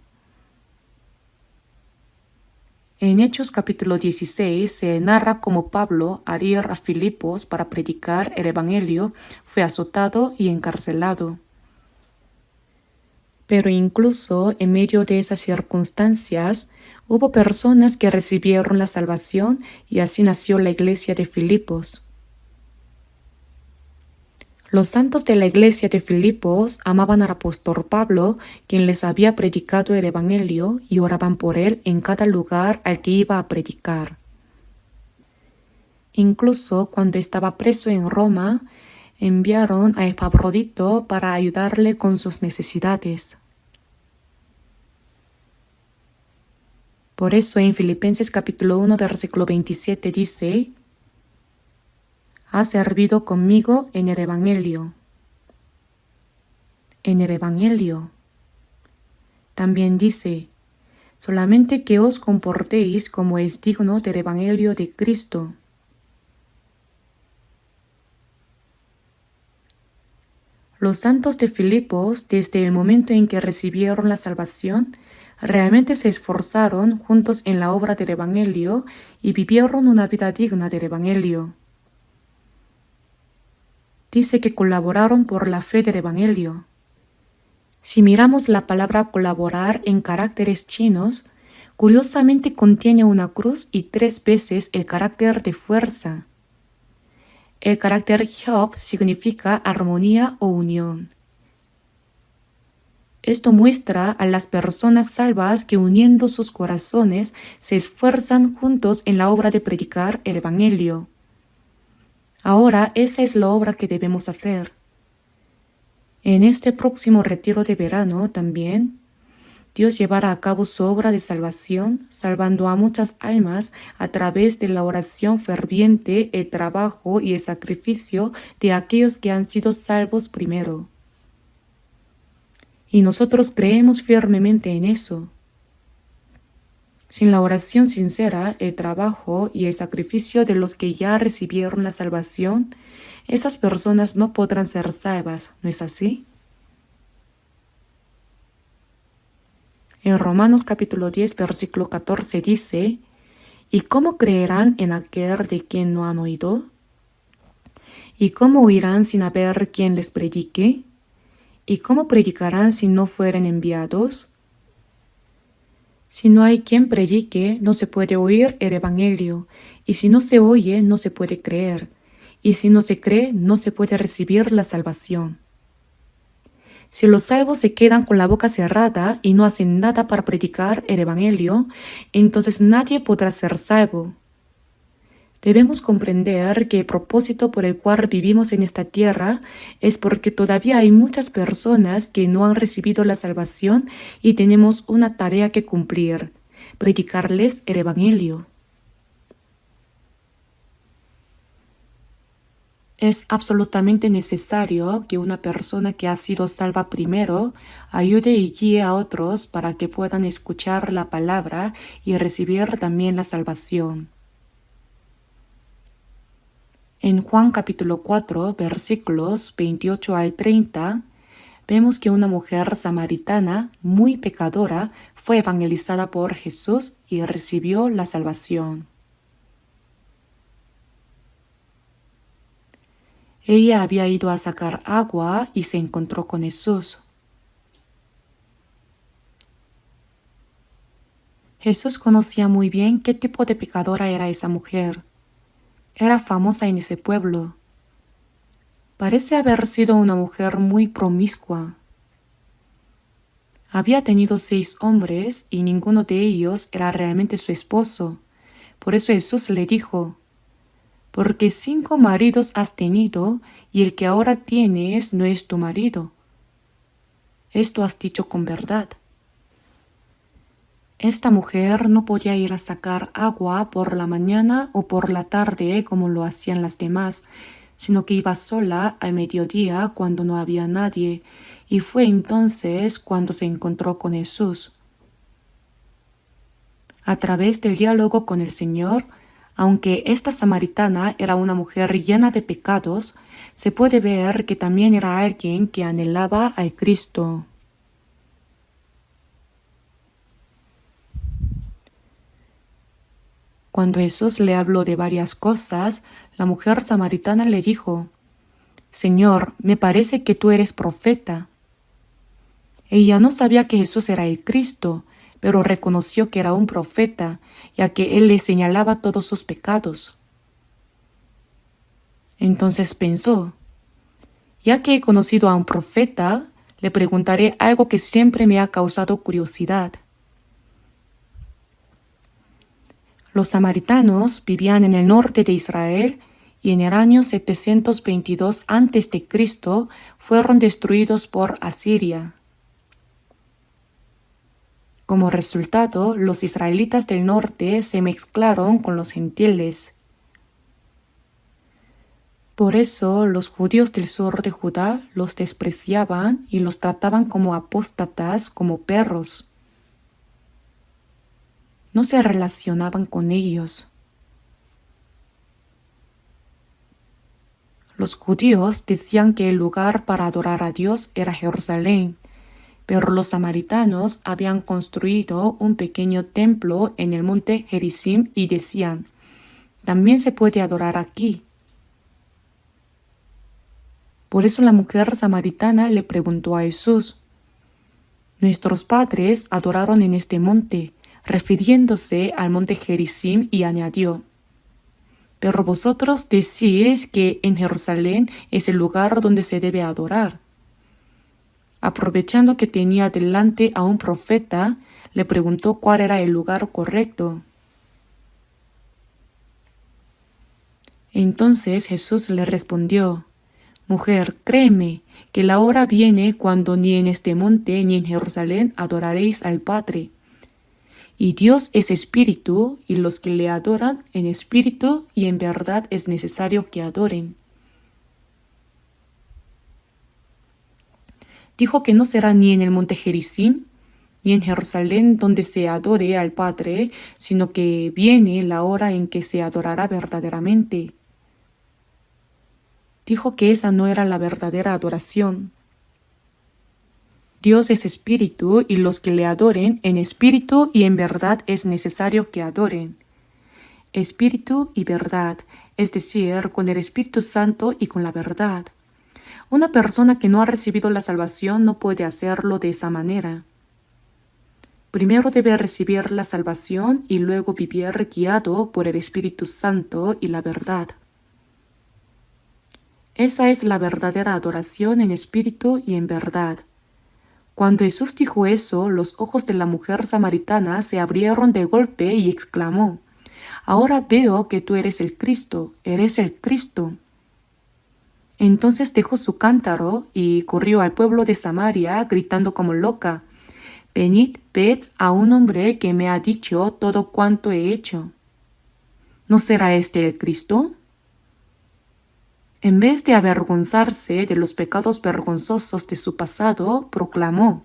En Hechos capítulo 16 se narra cómo Pablo, al ir a Filipos para predicar el Evangelio, fue azotado y encarcelado. Pero incluso en medio de esas circunstancias, hubo personas que recibieron la salvación y así nació la iglesia de Filipos. Los santos de la iglesia de Filipos amaban al apóstol Pablo, quien les había predicado el Evangelio, y oraban por él en cada lugar al que iba a predicar. Incluso cuando estaba preso en Roma, enviaron a Epafrodito para ayudarle con sus necesidades. Por eso en Filipenses capítulo 1, versículo 27 dice: ha servido conmigo en el Evangelio. En el Evangelio. También dice: solamente que os comportéis como es digno del Evangelio de Cristo. Los santos de Filipos, desde el momento en que recibieron la salvación, realmente se esforzaron juntos en la obra del Evangelio y vivieron una vida digna del Evangelio. Dice que colaboraron por la fe del Evangelio. Si miramos la palabra colaborar en caracteres chinos, curiosamente contiene una cruz y 3 veces el carácter de fuerza. El carácter 협 significa armonía o unión. Esto muestra a las personas salvas que uniendo sus corazones se esfuerzan juntos en la obra de predicar el Evangelio. Ahora esa es la obra que debemos hacer. En este próximo retiro de verano también, Dios llevará a cabo su obra de salvación, salvando a muchas almas a través de la oración ferviente, el trabajo y el sacrificio de aquellos que han sido salvos primero. Y nosotros creemos firmemente en eso. Sin la oración sincera, el trabajo y el sacrificio de los que ya recibieron la salvación, esas personas no podrán ser salvas, ¿no es así? En Romanos capítulo 10, versículo 14 dice: ¿y cómo creerán en aquel de quien no han oído? ¿Y cómo oirán sin haber quien les predique? ¿Y cómo predicarán si no fueren enviados? Si no hay quien predique, no se puede oír el Evangelio, y si no se oye, no se puede creer, y si no se cree, no se puede recibir la salvación. Si los salvos se quedan con la boca cerrada y no hacen nada para predicar el Evangelio, entonces nadie podrá ser salvo. Debemos comprender que el propósito por el cual vivimos en esta tierra es porque todavía hay muchas personas que no han recibido la salvación y tenemos una tarea que cumplir: predicarles el Evangelio. Es absolutamente necesario que una persona que ha sido salva primero ayude y guíe a otros para que puedan escuchar la palabra y recibir también la salvación. En Juan capítulo 4, versículos 28 al 30, vemos que una mujer samaritana muy pecadora fue evangelizada por Jesús y recibió la salvación. Ella había ido a sacar agua y se encontró con Jesús. Jesús conocía muy bien qué tipo de pecadora era esa mujer. Era famosa en ese pueblo. Parece haber sido una mujer muy promiscua. Había tenido 6 hombres y ninguno de ellos era realmente su esposo, Por eso Jesús le dijo: porque 5 maridos has tenido, y el que ahora tienes no es tu marido. Esto has dicho con verdad. Esta mujer no podía ir a sacar agua por la mañana o por la tarde como lo hacían las demás, sino que iba sola al mediodía cuando no había nadie, y fue entonces cuando se encontró con Jesús. A través del diálogo con el Señor, aunque esta samaritana era una mujer llena de pecados, se puede ver que también era alguien que anhelaba al Cristo. Cuando Jesús le habló de varias cosas, la mujer samaritana le dijo: Señor, me parece que tú eres profeta. Ella no sabía que Jesús era el Cristo, pero reconoció que era un profeta, ya que él le señalaba todos sus pecados. Entonces pensó: ya que he conocido a un profeta, le preguntaré algo que siempre me ha causado curiosidad. Los samaritanos vivían en el norte de Israel y en el año 722 a.C. fueron destruidos por Asiria. Como resultado, los israelitas del norte se mezclaron con los gentiles. Por eso los judíos del sur de Judá los despreciaban y los trataban como apóstatas, como perros. No se relacionaban con ellos. Los judíos decían que el lugar para adorar a Dios era Jerusalén, pero los samaritanos habían construido un pequeño templo en el monte Gerizim y decían: también se puede adorar aquí. Por eso la mujer samaritana le preguntó a Jesús: nuestros padres adoraron en este monte, refiriéndose al monte Gerizim, y añadió: pero vosotros decís que en Jerusalén es el lugar donde se debe adorar. Aprovechando que tenía delante a un profeta, le preguntó cuál era el lugar correcto. Entonces Jesús le respondió: mujer, créeme que la hora viene cuando ni en este monte ni en Jerusalén adoraréis al Padre. Y Dios es espíritu, y los que le adoran en espíritu y en verdad es necesario que adoren. Dijo que no será ni en el monte Gerizim, ni en Jerusalén donde se adore al Padre, sino que viene la hora en que se adorará verdaderamente. Dijo que esa no era la verdadera adoración. Dios es espíritu, y los que le adoren en espíritu y en verdad es necesario que adoren. Espíritu y verdad, es decir, con el Espíritu Santo y con la verdad. Una persona que no ha recibido la salvación no puede hacerlo de esa manera. Primero debe recibir la salvación y luego vivir guiado por el Espíritu Santo y la verdad. Esa es la verdadera adoración en espíritu y en verdad. Cuando Jesús dijo eso, los ojos de la mujer samaritana se abrieron de golpe y exclamó: ahora veo que tú eres el Cristo, eres el Cristo. Entonces dejó su cántaro y corrió al pueblo de Samaria gritando como loca: venid, ved a un hombre que me ha dicho todo cuanto he hecho. ¿No será este el Cristo? En vez de avergonzarse de los pecados vergonzosos de su pasado, proclamó: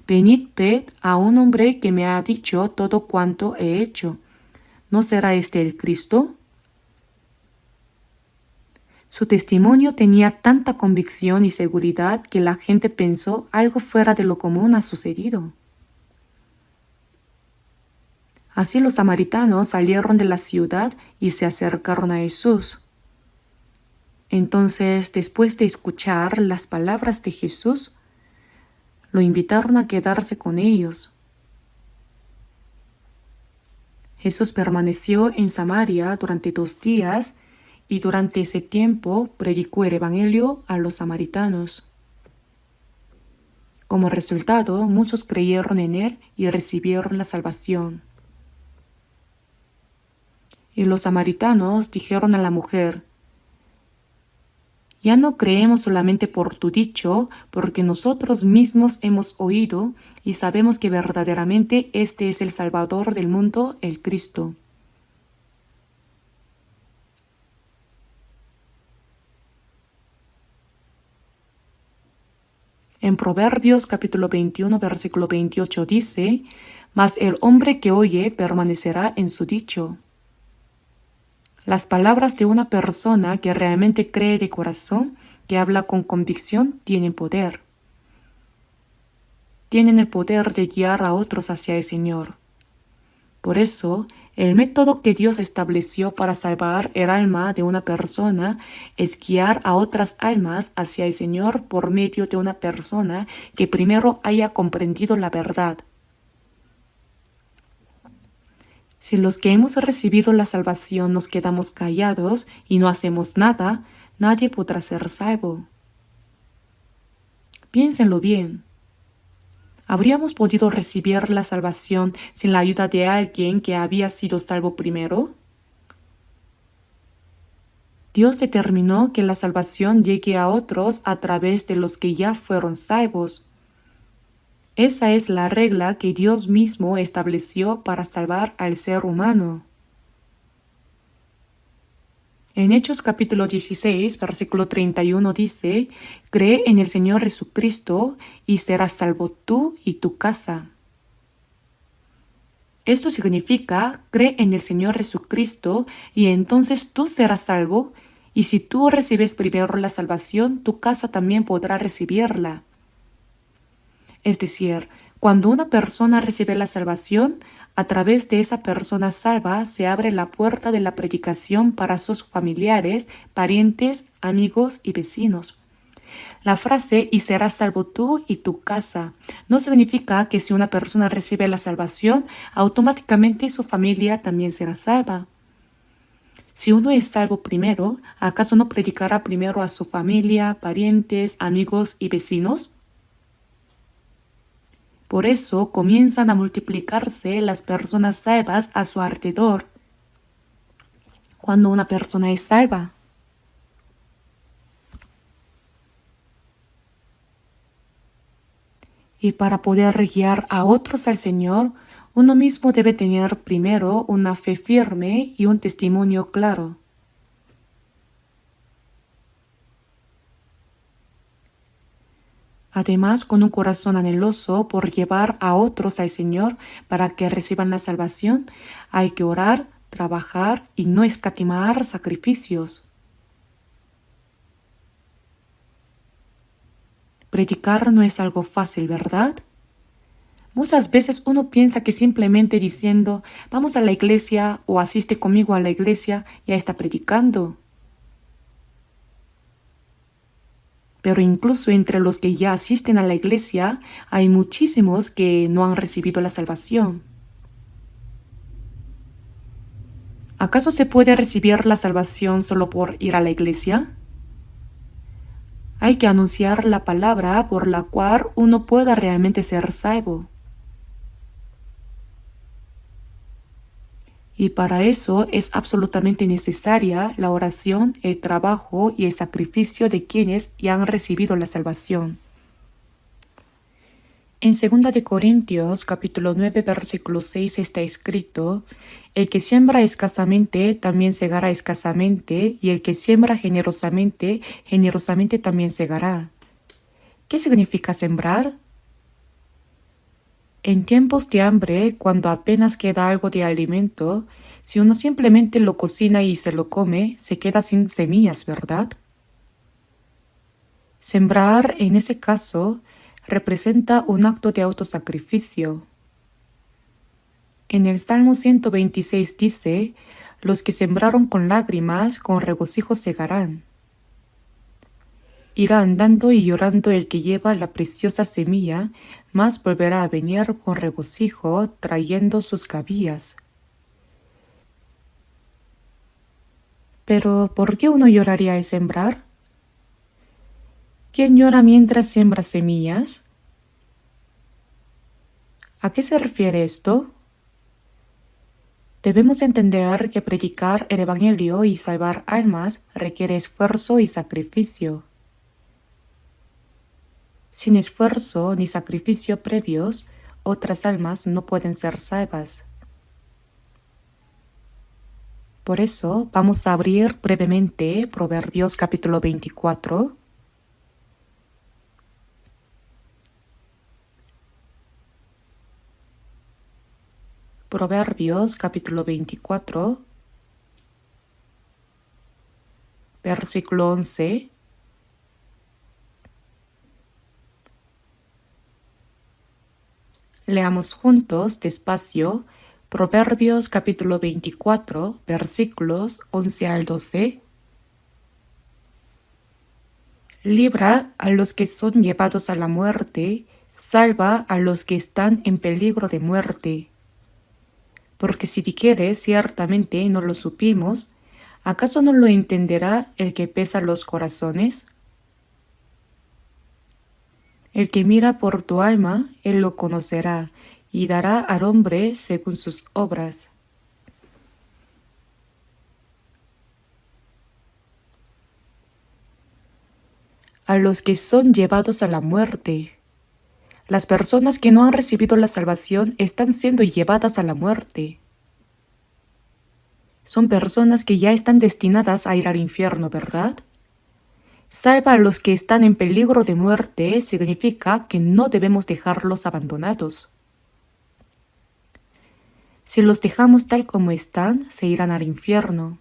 venid, ved a un hombre que me ha dicho todo cuanto he hecho. ¿No será este el Cristo? Su testimonio tenía tanta convicción y seguridad que la gente pensó algo fuera de lo común ha sucedido. Así los samaritanos salieron de la ciudad y se acercaron a Jesús. Entonces, después de escuchar las palabras de Jesús, lo invitaron a quedarse con ellos. Jesús permaneció en Samaria durante 2 días y durante ese tiempo predicó el Evangelio a los samaritanos. Como resultado, muchos creyeron en él y recibieron la salvación. Y los samaritanos dijeron a la mujer: ya no creemos solamente por tu dicho, porque nosotros mismos hemos oído y sabemos que verdaderamente este es el Salvador del mundo, el Cristo. En Proverbios capítulo 21, versículo 28 dice: mas el hombre que oye permanecerá en su dicho. Las palabras de una persona que realmente cree de corazón, que habla con convicción, tienen poder. Tienen el poder de guiar a otros hacia el Señor. Por eso, el método que Dios estableció para salvar el alma de una persona es guiar a otras almas hacia el Señor por medio de una persona que primero haya comprendido la verdad. Si los que hemos recibido la salvación nos quedamos callados y no hacemos nada, nadie podrá ser salvo. Piénsenlo bien. ¿Habríamos podido recibir la salvación sin la ayuda de alguien que había sido salvo primero? Dios determinó que la salvación llegue a otros a través de los que ya fueron salvos. Esa es la regla que Dios mismo estableció para salvar al ser humano. En Hechos capítulo 16, versículo 31 dice: cree en el Señor Jesucristo y serás salvo tú y tu casa. Esto significa: cree en el Señor Jesucristo y entonces tú serás salvo, y si tú recibes primero la salvación, tu casa también podrá recibirla. Es decir, cuando una persona recibe la salvación, a través de esa persona salva se abre la puerta de la predicación para sus familiares, parientes, amigos y vecinos. La frase "y serás salvo tú y tu casa" no significa que si una persona recibe la salvación, automáticamente su familia también será salva. Si uno es salvo primero, ¿acaso no predicará primero a su familia, parientes, amigos y vecinos? Por eso comienzan a multiplicarse las personas salvas a su alrededor. Cuando una persona es salva, y para poder guiar a otros al Señor, uno mismo debe tener primero una fe firme y un testimonio claro. Además, con un corazón anheloso por llevar a otros al Señor para que reciban la salvación, hay que orar, trabajar y no escatimar sacrificios. Predicar no es algo fácil, ¿verdad? Muchas veces uno piensa que simplemente diciendo "vamos a la iglesia" o "asiste conmigo a la iglesia" ya está predicando. Pero incluso entre los que ya asisten a la iglesia hay muchísimos que no han recibido la salvación. ¿Acaso se puede recibir la salvación solo por ir a la iglesia? Hay que anunciar la palabra por la cual uno pueda realmente ser salvo. Y para eso es absolutamente necesaria la oración, el trabajo y el sacrificio de quienes ya han recibido la salvación. En 2 de Corintios capítulo 9 versículo 6 está escrito: el que siembra escasamente también segará escasamente, y el que siembra generosamente, generosamente también segará. ¿Qué significa sembrar? En tiempos de hambre, cuando apenas queda algo de alimento, si uno simplemente lo cocina y se lo come, se queda sin semillas, ¿verdad? Sembrar, en ese caso, representa un acto de autosacrificio. En el Salmo 126 dice: los que sembraron con lágrimas, con regocijo segarán. Irá andando y llorando el que lleva la preciosa semilla, mas volverá a venir con regocijo trayendo sus cabillas. Pero, ¿por qué uno lloraría al sembrar? ¿Quién llora mientras siembra semillas? ¿A qué se refiere esto? Debemos entender que predicar el Evangelio y salvar almas requiere esfuerzo y sacrificio. Sin esfuerzo ni sacrificio previos, otras almas no pueden ser salvas. Por eso vamos a abrir brevemente Proverbios capítulo 24. Proverbios capítulo 24, versículo 11. Leamos juntos despacio Proverbios capítulo 24, versículos 11 al 12. Libra a los que son llevados a la muerte, salva a los que están en peligro de muerte. Porque si dijeres ciertamente no lo supimos, ¿acaso no lo entenderá el que pesa los corazones? El que mira por tu alma, él lo conocerá, y dará al hombre según sus obras. A los que son llevados a la muerte. Las personas que no han recibido la salvación están siendo llevadas a la muerte. Son personas que ya están destinadas a ir al infierno, ¿verdad? Salva a los que están en peligro de muerte significa que no debemos dejarlos abandonados. Si los dejamos tal como están, se irán al infierno.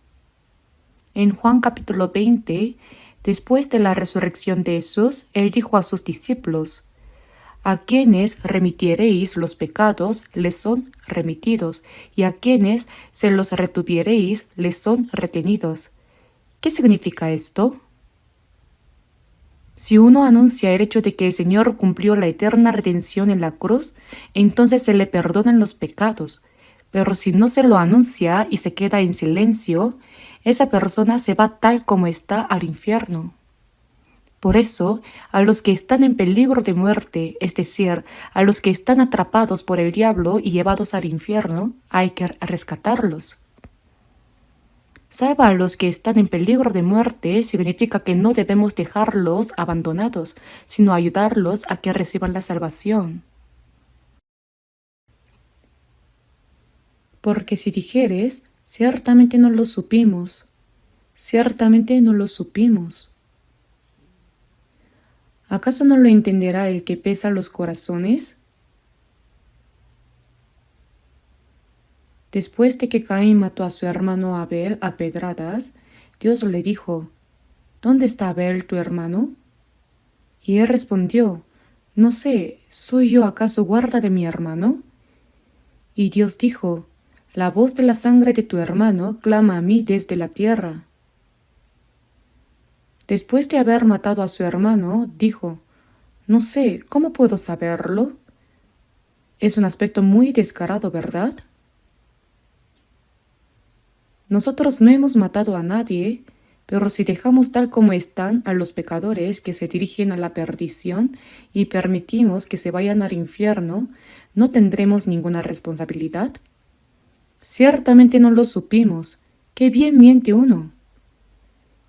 En Juan capítulo 20, después de la resurrección de Jesús, él dijo a sus discípulos: a quienes remitiereis los pecados, les son remitidos, y a quienes se los retuviereis, les son retenidos. ¿Qué significa esto? Si uno anuncia el hecho de que el Señor cumplió la eterna redención en la cruz, entonces se le perdonan los pecados. Pero si no se lo anuncia y se queda en silencio, esa persona se va tal como está al infierno. Por eso, a los que están en peligro de muerte, es decir, a los que están atrapados por el diablo y llevados al infierno, hay que rescatarlos. Salva a los que están en peligro de muerte significa que no debemos dejarlos abandonados, sino ayudarlos a que reciban la salvación. Porque si dijeres, ciertamente no lo supimos, ciertamente no lo supimos. ¿Acaso no lo entenderá el que pesa los corazones? Después de que Caín mató a su hermano Abel a pedradas, Dios le dijo: ¿Dónde está Abel tu hermano? Y él respondió: No sé, ¿soy yo acaso guarda de mi hermano? Y Dios dijo: La voz de la sangre de tu hermano clama a mí desde la tierra. Después de haber matado a su hermano, dijo: No sé, ¿cómo puedo saberlo? Es un aspecto muy descarado, ¿verdad? Nosotros no hemos matado a nadie, pero si dejamos tal como están a los pecadores que se dirigen a la perdición y permitimos que se vayan al infierno, ¿no tendremos ninguna responsabilidad? Ciertamente no lo supimos. ¡Qué bien miente uno!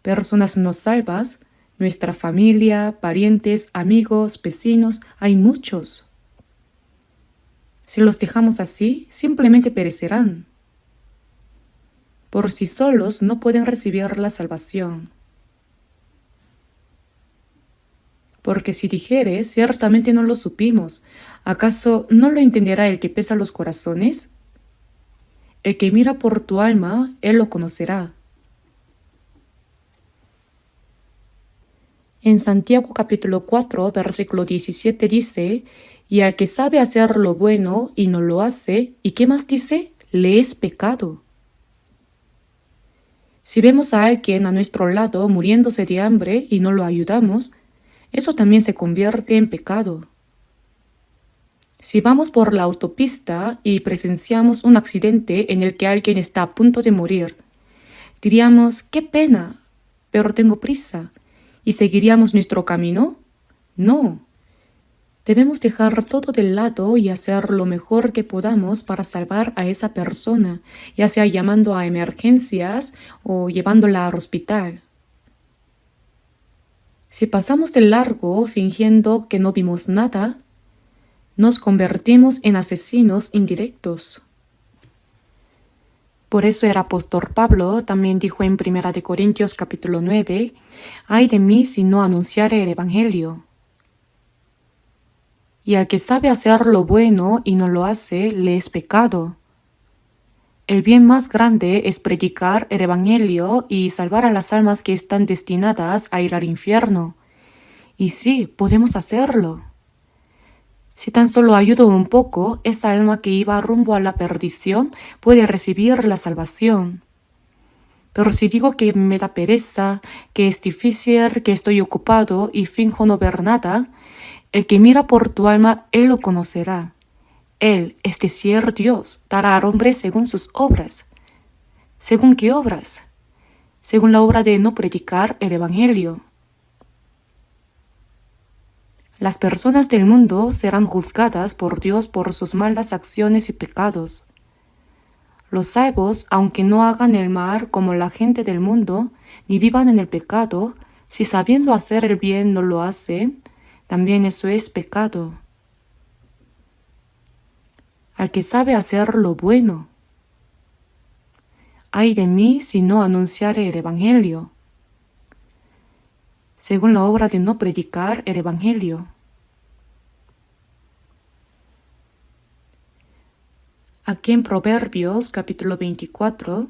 Personas no salvas, nuestra familia, parientes, amigos, vecinos, hay muchos. Si los dejamos así, simplemente perecerán. Por sí solos no pueden recibir la salvación. Porque si dijeres, ciertamente no lo supimos, ¿acaso no lo entenderá el que pesa los corazones? El que mira por tu alma, él lo conocerá. En Santiago capítulo 4, versículo 17 dice: y al que sabe hacer lo bueno y no lo hace, ¿y qué más dice? Le es pecado. Si vemos a alguien a nuestro lado muriéndose de hambre y no lo ayudamos, eso también se convierte en pecado. Si vamos por la autopista y presenciamos un accidente en el que alguien está a punto de morir, diríamos: qué pena, pero tengo prisa. ¿Y seguiríamos nuestro camino? No. Debemos dejar todo de lado y hacer lo mejor que podamos para salvar a esa persona, ya sea llamando a emergencias o llevándola al hospital. Si pasamos de largo fingiendo que no vimos nada, nos convertimos en asesinos indirectos. Por eso el apóstol Pablo también dijo en 1 Corintios capítulo 9, «Ay de mí si no anunciare el Evangelio». Y al que sabe hacer lo bueno y no lo hace, le es pecado. El bien más grande es predicar el Evangelio y salvar a las almas que están destinadas a ir al infierno. Y sí, podemos hacerlo. Si tan solo ayudo un poco, esa alma que iba rumbo a la perdición puede recibir la salvación. Pero si digo que me da pereza, que es difícil, que estoy ocupado y finjo no ver nada, el que mira por tu alma, él lo conocerá. Él, es decir, Dios, dará al hombre según sus obras. ¿Según qué obras? Según la obra de no predicar el Evangelio. Las personas del mundo serán juzgadas por Dios por sus malas acciones y pecados. Los salvos, aunque no hagan el mal como la gente del mundo, ni vivan en el pecado, si sabiendo hacer el bien no lo hacen, también eso es pecado. Al que sabe hacer lo bueno. Ay de mí si no anunciare el Evangelio. Según la obra de no predicar el Evangelio. Aquí en Proverbios capítulo 24,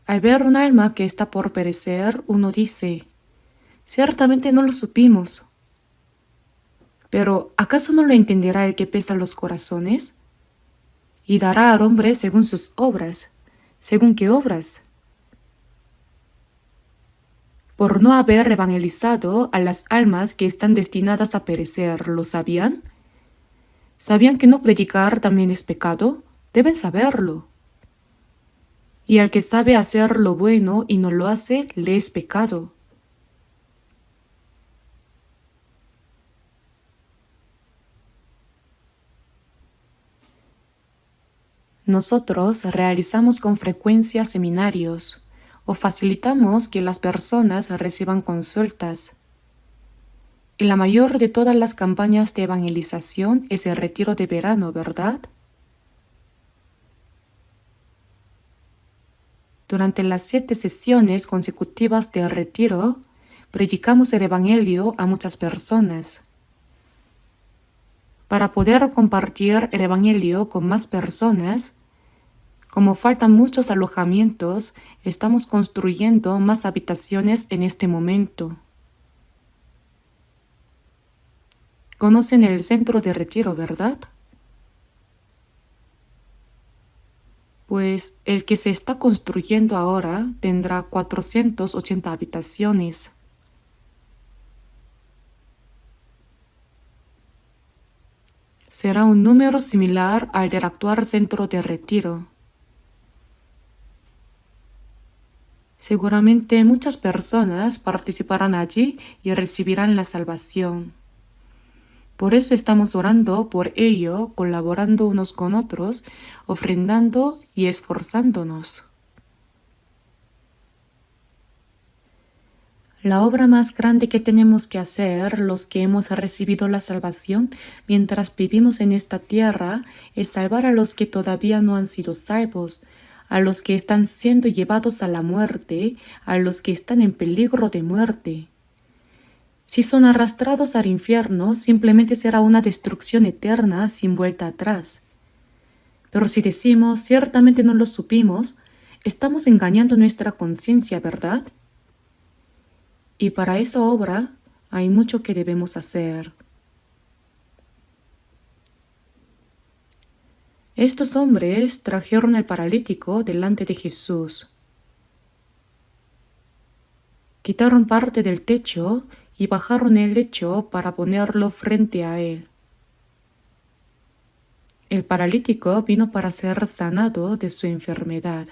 al ver un alma que está por perecer, uno dice, ciertamente no lo supimos. Pero ¿acaso no lo entenderá el que pesa los corazones? Y dará al hombre según sus obras. ¿Según qué obras? Por no haber evangelizado a las almas que están destinadas a perecer, ¿lo sabían? ¿Sabían que no predicar también es pecado? Deben saberlo. Y al que sabe hacer lo bueno y no lo hace, le es pecado. Nosotros realizamos con frecuencia seminarios o facilitamos que las personas reciban consultas. Y la mayor de todas las campañas de evangelización es el retiro de verano, ¿verdad? Durante las 7 sesiones consecutivas del retiro, predicamos el Evangelio a muchas personas. Para poder compartir el Evangelio con más personas, como faltan muchos alojamientos, estamos construyendo más habitaciones en este momento. Conocen el centro de retiro, ¿verdad? Pues el que se está construyendo ahora tendrá 480 habitaciones. Será un número similar al del actual centro de retiro. Seguramente muchas personas participarán allí y recibirán la salvación. Por eso estamos orando por ello, colaborando unos con otros, ofrendando y esforzándonos. La obra más grande que tenemos que hacer los que hemos recibido la salvación mientras vivimos en esta tierra es salvar a los que todavía no han sido salvos, a los que están siendo llevados a la muerte, a los que están en peligro de muerte. Si son arrastrados al infierno, simplemente será una destrucción eterna sin vuelta atrás. Pero si decimos, ciertamente no lo supimos, estamos engañando nuestra conciencia, ¿verdad? Y para esa obra hay mucho que debemos hacer. Estos hombres trajeron al paralítico delante de Jesús. Quitaron parte del techo y bajaron el lecho para ponerlo frente a él. El paralítico vino para ser sanado de su enfermedad.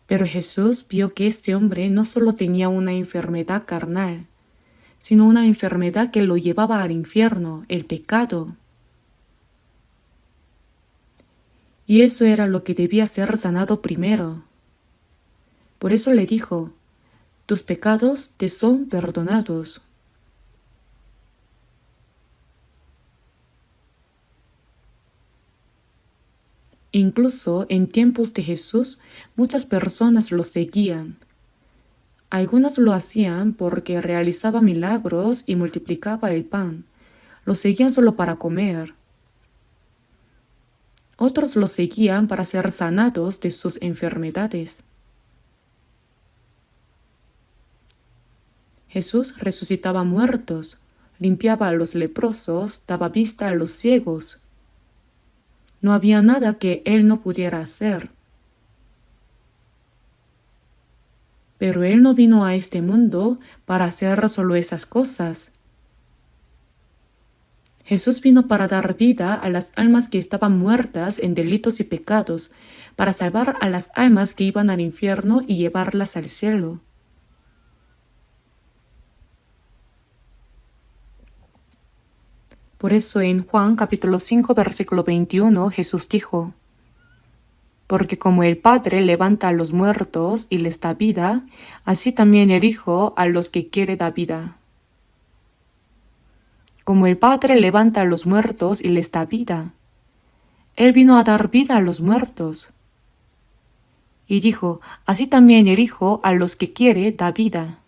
Pero Jesús vio que este hombre no solo tenía una enfermedad carnal, sino una enfermedad que lo llevaba al infierno, el pecado. Y eso era lo que debía ser sanado primero. Por eso le dijo, tus pecados te son perdonados. Incluso en tiempos de Jesús, muchas personas lo seguían. Algunas lo hacían porque realizaba milagros y multiplicaba el pan. Lo seguían solo para comer. Otros lo seguían para ser sanados de sus enfermedades. Jesús resucitaba muertos, limpiaba a los leprosos, daba vista a los ciegos. No había nada que él no pudiera hacer. Pero él no vino a este mundo para hacer solo esas cosas. Jesús vino para dar vida a las almas que estaban muertas en delitos y pecados, para salvar a las almas que iban al infierno y llevarlas al cielo. Por eso en Juan capítulo 5 versículo 21 Jesús dijo, porque como el Padre levanta a los muertos y les da vida, así también el Hijo a los que quiere da vida. Como el Padre levanta a los muertos y les da vida. Él vino a dar vida a los muertos. Y dijo, así también el Hijo a los que quiere da vida.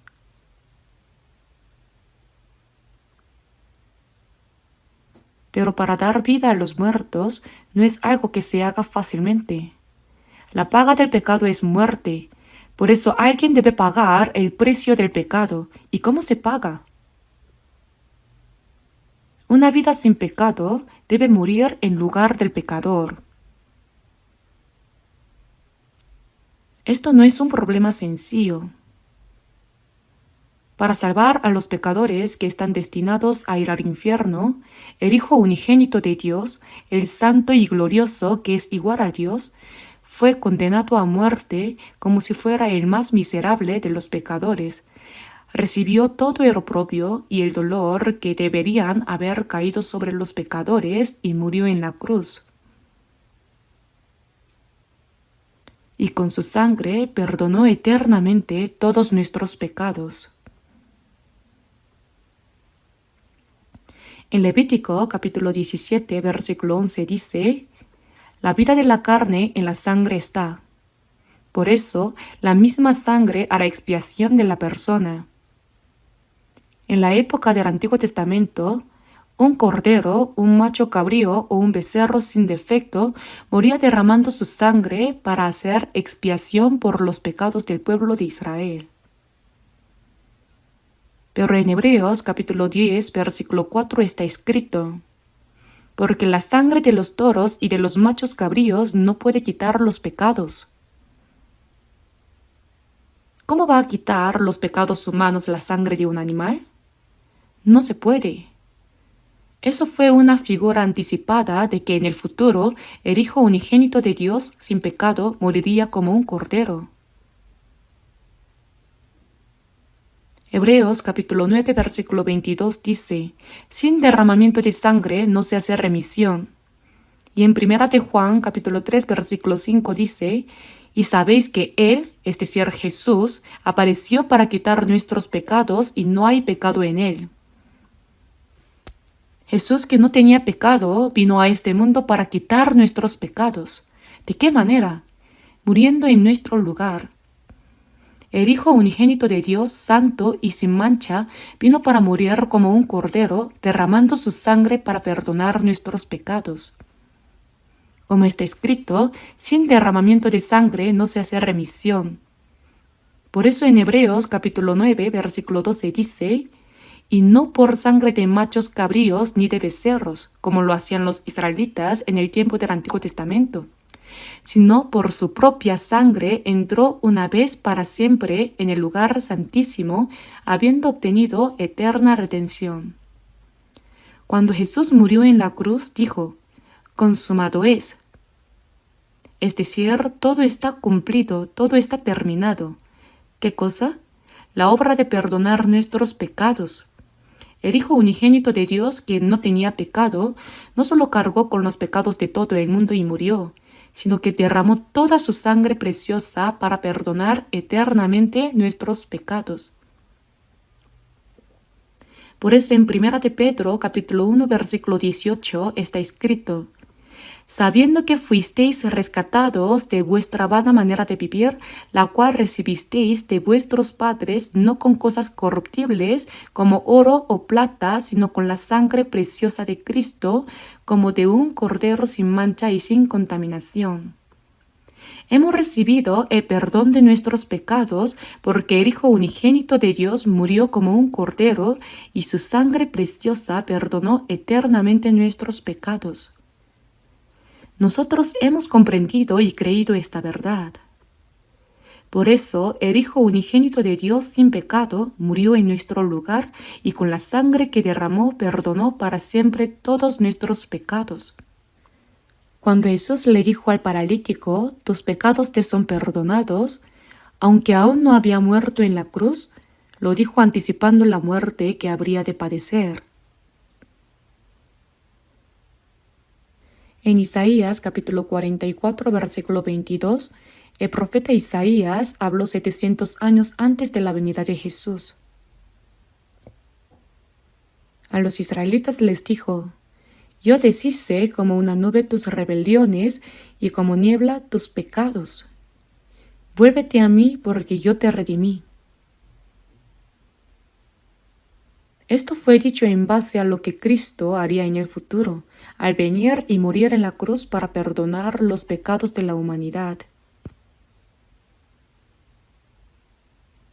Pero para dar vida a los muertos no es algo que se haga fácilmente. La paga del pecado es muerte. Por eso alguien debe pagar el precio del pecado. ¿Y cómo se paga? Una vida sin pecado debe morir en lugar del pecador. Esto no es un problema sencillo. Para salvar a los pecadores que están destinados a ir al infierno, el Hijo unigénito de Dios, el Santo y Glorioso que es igual a Dios, fue condenado a muerte como si fuera el más miserable de los pecadores. Recibió todo el oprobio y el dolor que deberían haber caído sobre los pecadores y murió en la cruz. Y con su sangre perdonó eternamente todos nuestros pecados. En Levítico capítulo 17 versículo 11 dice, la vida de la carne en la sangre está. Por eso, la misma sangre hará expiación de la persona. En la época del Antiguo Testamento, un cordero, un macho cabrío o un becerro sin defecto moría derramando su sangre para hacer expiación por los pecados del pueblo de Israel. Pero en Hebreos capítulo 10 versículo 4 está escrito, porque la sangre de los toros y de los machos cabríos no puede quitar los pecados. ¿Cómo va a quitar los pecados humanos la sangre de un animal? No se puede. Eso fue una figura anticipada de que en el futuro el Hijo unigénito de Dios sin pecado moriría como un cordero. Hebreos capítulo 9 versículo 22 dice, sin derramamiento de sangre no se hace remisión. Y en 1 de Juan capítulo 3 versículo 5 dice, y sabéis que Él, es decir Jesús, apareció para quitar nuestros pecados y no hay pecado en Él. Jesús, que no tenía pecado, vino a este mundo para quitar nuestros pecados. ¿De qué manera? Muriendo en nuestro lugar. El Hijo unigénito de Dios, santo y sin mancha, vino para morir como un cordero, derramando su sangre para perdonar nuestros pecados. Como está escrito, sin derramamiento de sangre no se hace remisión. Por eso en Hebreos capítulo 9, versículo 12 dice, y no por sangre de machos cabríos ni de becerros, como lo hacían los israelitas en el tiempo del Antiguo Testamento, sino por su propia sangre entró una vez para siempre en el lugar santísimo, habiendo obtenido eterna redención. Cuando Jesús murió en la cruz, dijo, consumado es. Es decir, todo está cumplido, todo está terminado. ¿Qué cosa? La obra de perdonar nuestros pecados. El Hijo unigénito de Dios, que no tenía pecado, no solo cargó con los pecados de todo el mundo y murió, sino que derramó toda su sangre preciosa para perdonar eternamente nuestros pecados. Por eso en 1 de Pedro, capítulo 1, versículo 18, está escrito: sabiendo que fuisteis rescatados de vuestra vana manera de vivir, la cual recibisteis de vuestros padres, no con cosas corruptibles como oro o plata, sino con la sangre preciosa de Cristo, como de un cordero sin mancha y sin contaminación. Hemos recibido el perdón de nuestros pecados porque el Hijo unigénito de Dios murió como un cordero y su sangre preciosa perdonó eternamente nuestros pecados. Nosotros hemos comprendido y creído esta verdad. Por eso, el Hijo unigénito de Dios sin pecado murió en nuestro lugar y con la sangre que derramó perdonó para siempre todos nuestros pecados. Cuando Jesús le dijo al paralítico: tus pecados te son perdonados, aunque aún no había muerto en la cruz, lo dijo anticipando la muerte que habría de padecer. En Isaías capítulo 44, versículo 22, el profeta Isaías habló 700 años antes de la venida de Jesús. A los israelitas les dijo: yo deshice como una nube tus rebeliones y como niebla tus pecados. Vuélvete a mí porque yo te redimí. Esto fue dicho en base a lo que Cristo haría en el futuro, al venir y morir en la cruz para perdonar los pecados de la humanidad.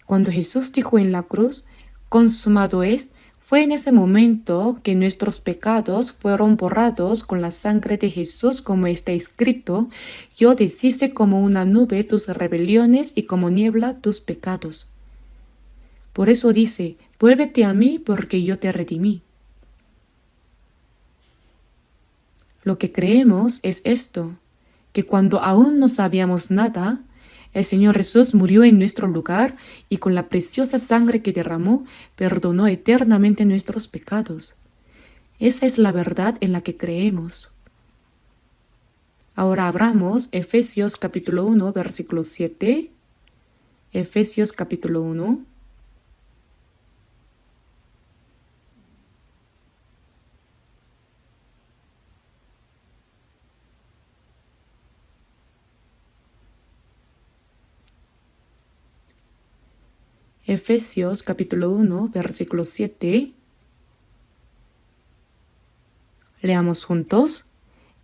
Cuando Jesús dijo en la cruz: consumado es, fue en ese momento que nuestros pecados fueron borrados con la sangre de Jesús, como está escrito: yo deshice como una nube tus rebeliones y como niebla tus pecados. Por eso dice: vuélvete a mí porque yo te redimí. Lo que creemos es esto, que cuando aún no sabíamos nada, el Señor Jesús murió en nuestro lugar y con la preciosa sangre que derramó, perdonó eternamente nuestros pecados. Esa es la verdad en la que creemos. Ahora abramos Efesios capítulo 1, versículo 7. Efesios capítulo 1. Efesios capítulo 1, versículo 7. Leamos juntos.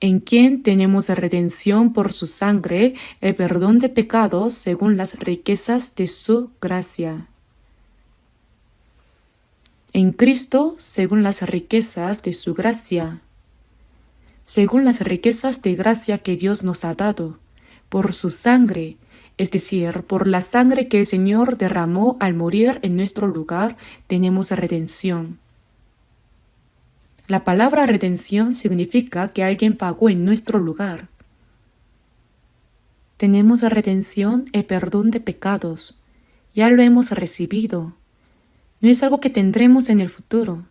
En quien tenemos redención por su sangre, el perdón de pecados según las riquezas de su gracia. En Cristo, según las riquezas de su gracia. Según las riquezas de gracia que Dios nos ha dado, por su sangre, es decir, por la sangre que el Señor derramó al morir en nuestro lugar, tenemos redención. La palabra redención significa que alguien pagó en nuestro lugar. Tenemos redención y perdón de pecados. Ya lo hemos recibido. No es algo que tendremos en el futuro.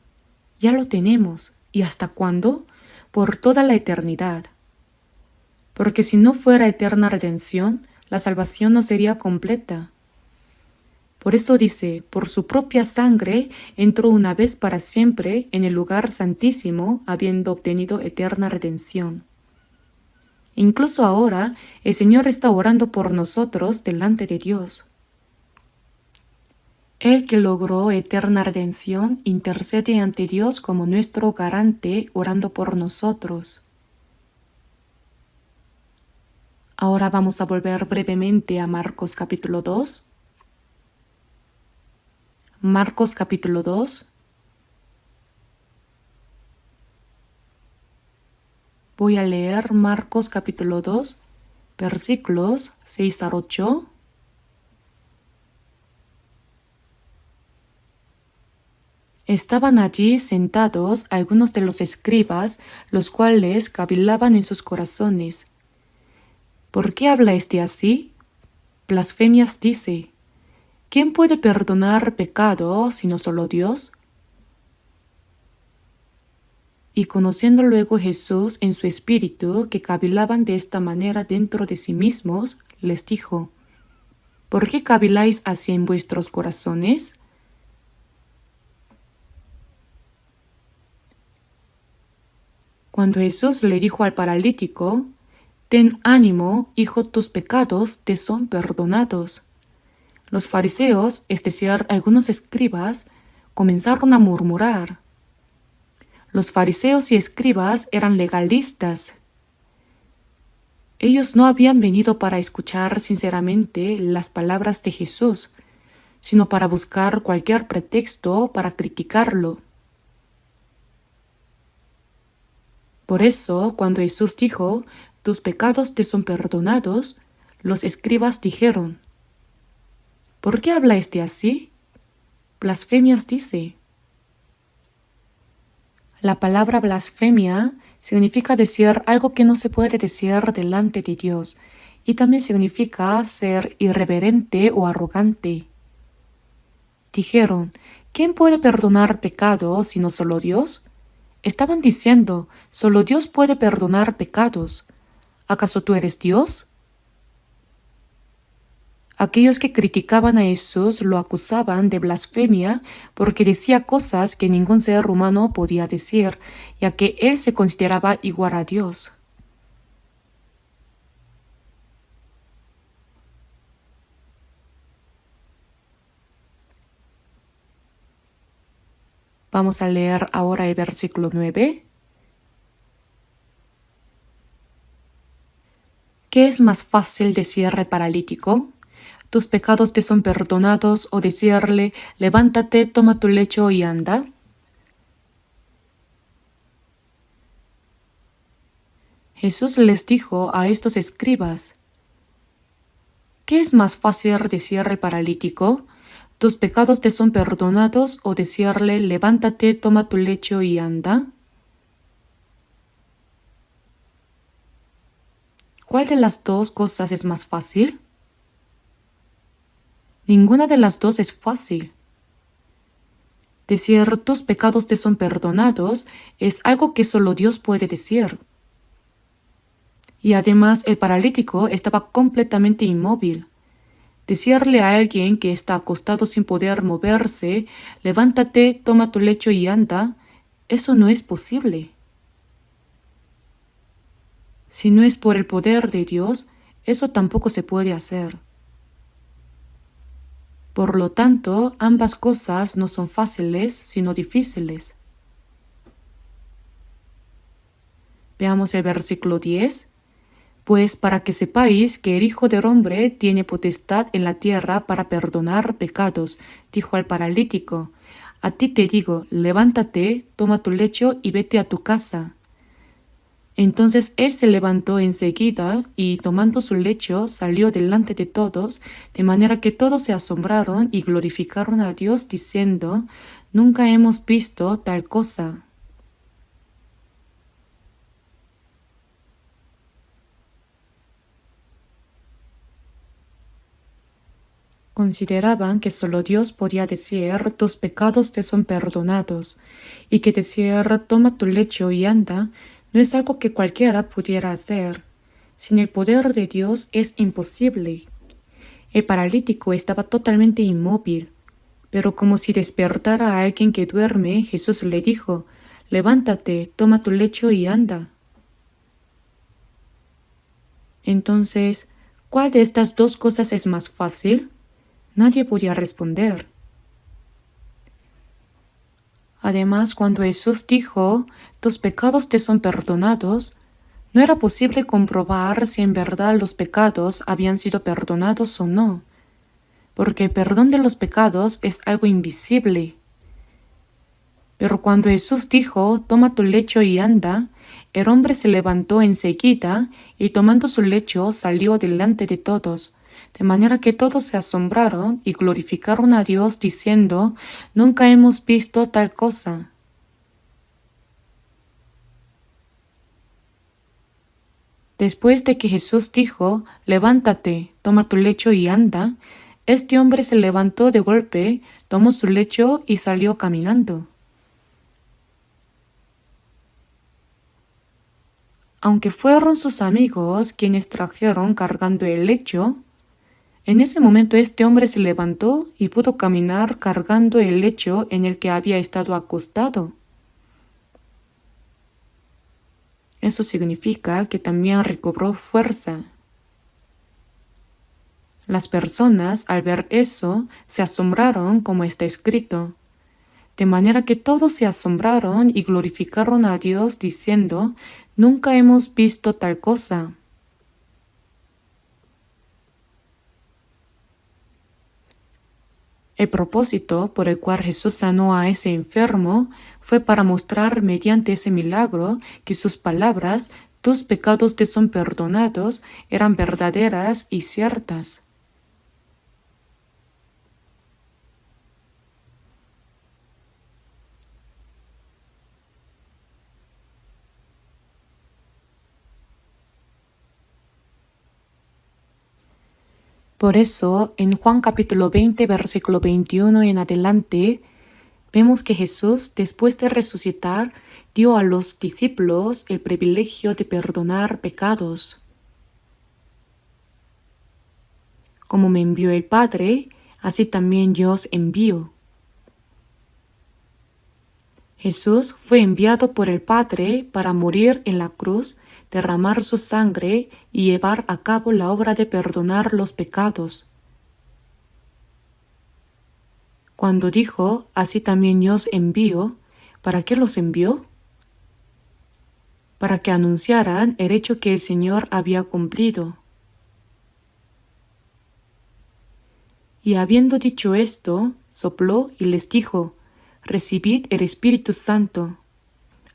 Ya lo tenemos. ¿Y hasta cuándo? Por toda la eternidad. Porque si no fuera eterna redención, la salvación no sería completa. Por eso dice: por su propia sangre entró una vez para siempre en el lugar santísimo, habiendo obtenido eterna redención. Incluso ahora, el Señor está orando por nosotros delante de Dios. El que logró eterna redención intercede ante Dios como nuestro garante, orando por nosotros. Ahora vamos a volver brevemente a Marcos capítulo 2. Marcos capítulo 2. Voy a leer Marcos capítulo 2, versículos 6 al 8. Estaban allí sentados algunos de los escribas, los cuales cavilaban en sus corazones. ¿Por qué habla este así? Blasfemias dice. ¿Quién puede perdonar pecado sino solo Dios? Y conociendo luego Jesús en su espíritu que cavilaban de esta manera dentro de sí mismos, les dijo: ¿Por qué caviláis así en vuestros corazones? Cuando Jesús le dijo al paralítico: Ten ánimo, hijo, tus pecados te son perdonados, los fariseos, es decir, algunos escribas, comenzaron a murmurar. Los fariseos y escribas eran legalistas. Ellos no habían venido para escuchar sinceramente las palabras de Jesús, sino para buscar cualquier pretexto para criticarlo. Por eso, cuando Jesús dijo: Tus pecados te son perdonados, los escribas dijeron: ¿Por qué habla este así? Blasfemias dice. La palabra blasfemia significa decir algo que no se puede decir delante de Dios, y también significa ser irreverente o arrogante. Dijeron: ¿Quién puede perdonar pecados sino solo Dios? Estaban diciendo: solo Dios puede perdonar pecados. ¿Acaso tú eres Dios? Aquellos que criticaban a Jesús lo acusaban de blasfemia porque decía cosas que ningún ser humano podía decir, ya que él se consideraba igual a Dios. Vamos a leer ahora el versículo 9. ¿Qué es más fácil decir al paralítico: Tus pecados te son perdonados, o decirle: Levántate, toma tu lecho y anda? Jesús les dijo a estos escribas: ¿Qué es más fácil decir al paralítico: Tus pecados te son perdonados, o decirle: Levántate, toma tu lecho y anda? ¿Cuál de las dos cosas es más fácil? Ninguna de las dos es fácil. Decir tus pecados te son perdonados es algo que solo Dios puede decir. Y además el paralítico estaba completamente inmóvil. Decirle a alguien que está acostado sin poder moverse: levántate, toma tu lecho y anda, eso no es posible. Si no es por el poder de Dios, eso tampoco se puede hacer. Por lo tanto, ambas cosas no son fáciles, sino difíciles. Veamos el versículo 10. Pues para que sepáis que el Hijo del Hombre tiene potestad en la tierra para perdonar pecados, dijo al paralítico: A ti te digo, levántate, toma tu lecho y vete a tu casa. Entonces él se levantó enseguida y, tomando su lecho, salió delante de todos, de manera que todos se asombraron y glorificaron a Dios, diciendo: Nunca hemos visto tal cosa. Consideraban que solo Dios podía decir: Tus pecados te son perdonados, y que decir: Toma tu lecho y anda no es algo que cualquiera pudiera hacer. Sin el poder de Dios es imposible. El paralítico estaba totalmente inmóvil, pero como si despertara a alguien que duerme, Jesús le dijo: Levántate, toma tu lecho y anda. Entonces, ¿cuál de estas dos cosas es más fácil? Nadie podía responder. Además, cuando Jesús dijo: Tus pecados te son perdonados, no era posible comprobar si en verdad los pecados habían sido perdonados o no, porque el perdón de los pecados es algo invisible. Pero cuando Jesús dijo: Toma tu lecho y anda, el hombre se levantó enseguida y, tomando su lecho, salió delante de todos, de manera que todos se asombraron y glorificaron a Dios, diciendo: Nunca hemos visto tal cosa. Después de que Jesús dijo: Levántate, toma tu lecho y anda, este hombre se levantó de golpe, tomó su lecho y salió caminando. aunque fueron sus amigos quienes trajeron cargando el lecho, en ese momento este hombre se levantó y pudo caminar cargando el lecho en el que había estado acostado. Eso significa que también recobró fuerza. Las personas, al ver eso, se asombraron como está escrito. De manera que todos se asombraron y glorificaron a Dios diciendo, «Nunca hemos visto tal cosa». El propósito por el cual Jesús sanó a ese enfermo fue para mostrar mediante ese milagro que sus palabras, «tus pecados te son perdonados», eran verdaderas y ciertas. Por eso, en Juan capítulo 20, versículo 21 en adelante, vemos que Jesús, después de resucitar, dio a los discípulos el privilegio de perdonar pecados. Como me envió el Padre, así también yo os envío. Jesús fue enviado por el Padre para morir en la cruz, derramar su sangre y llevar a cabo la obra de perdonar los pecados. Cuando dijo, así también yo os envío, ¿para qué los envió? Para que anunciaran el hecho que el Señor había cumplido. Y habiendo dicho esto, sopló y les dijo, recibid el Espíritu Santo.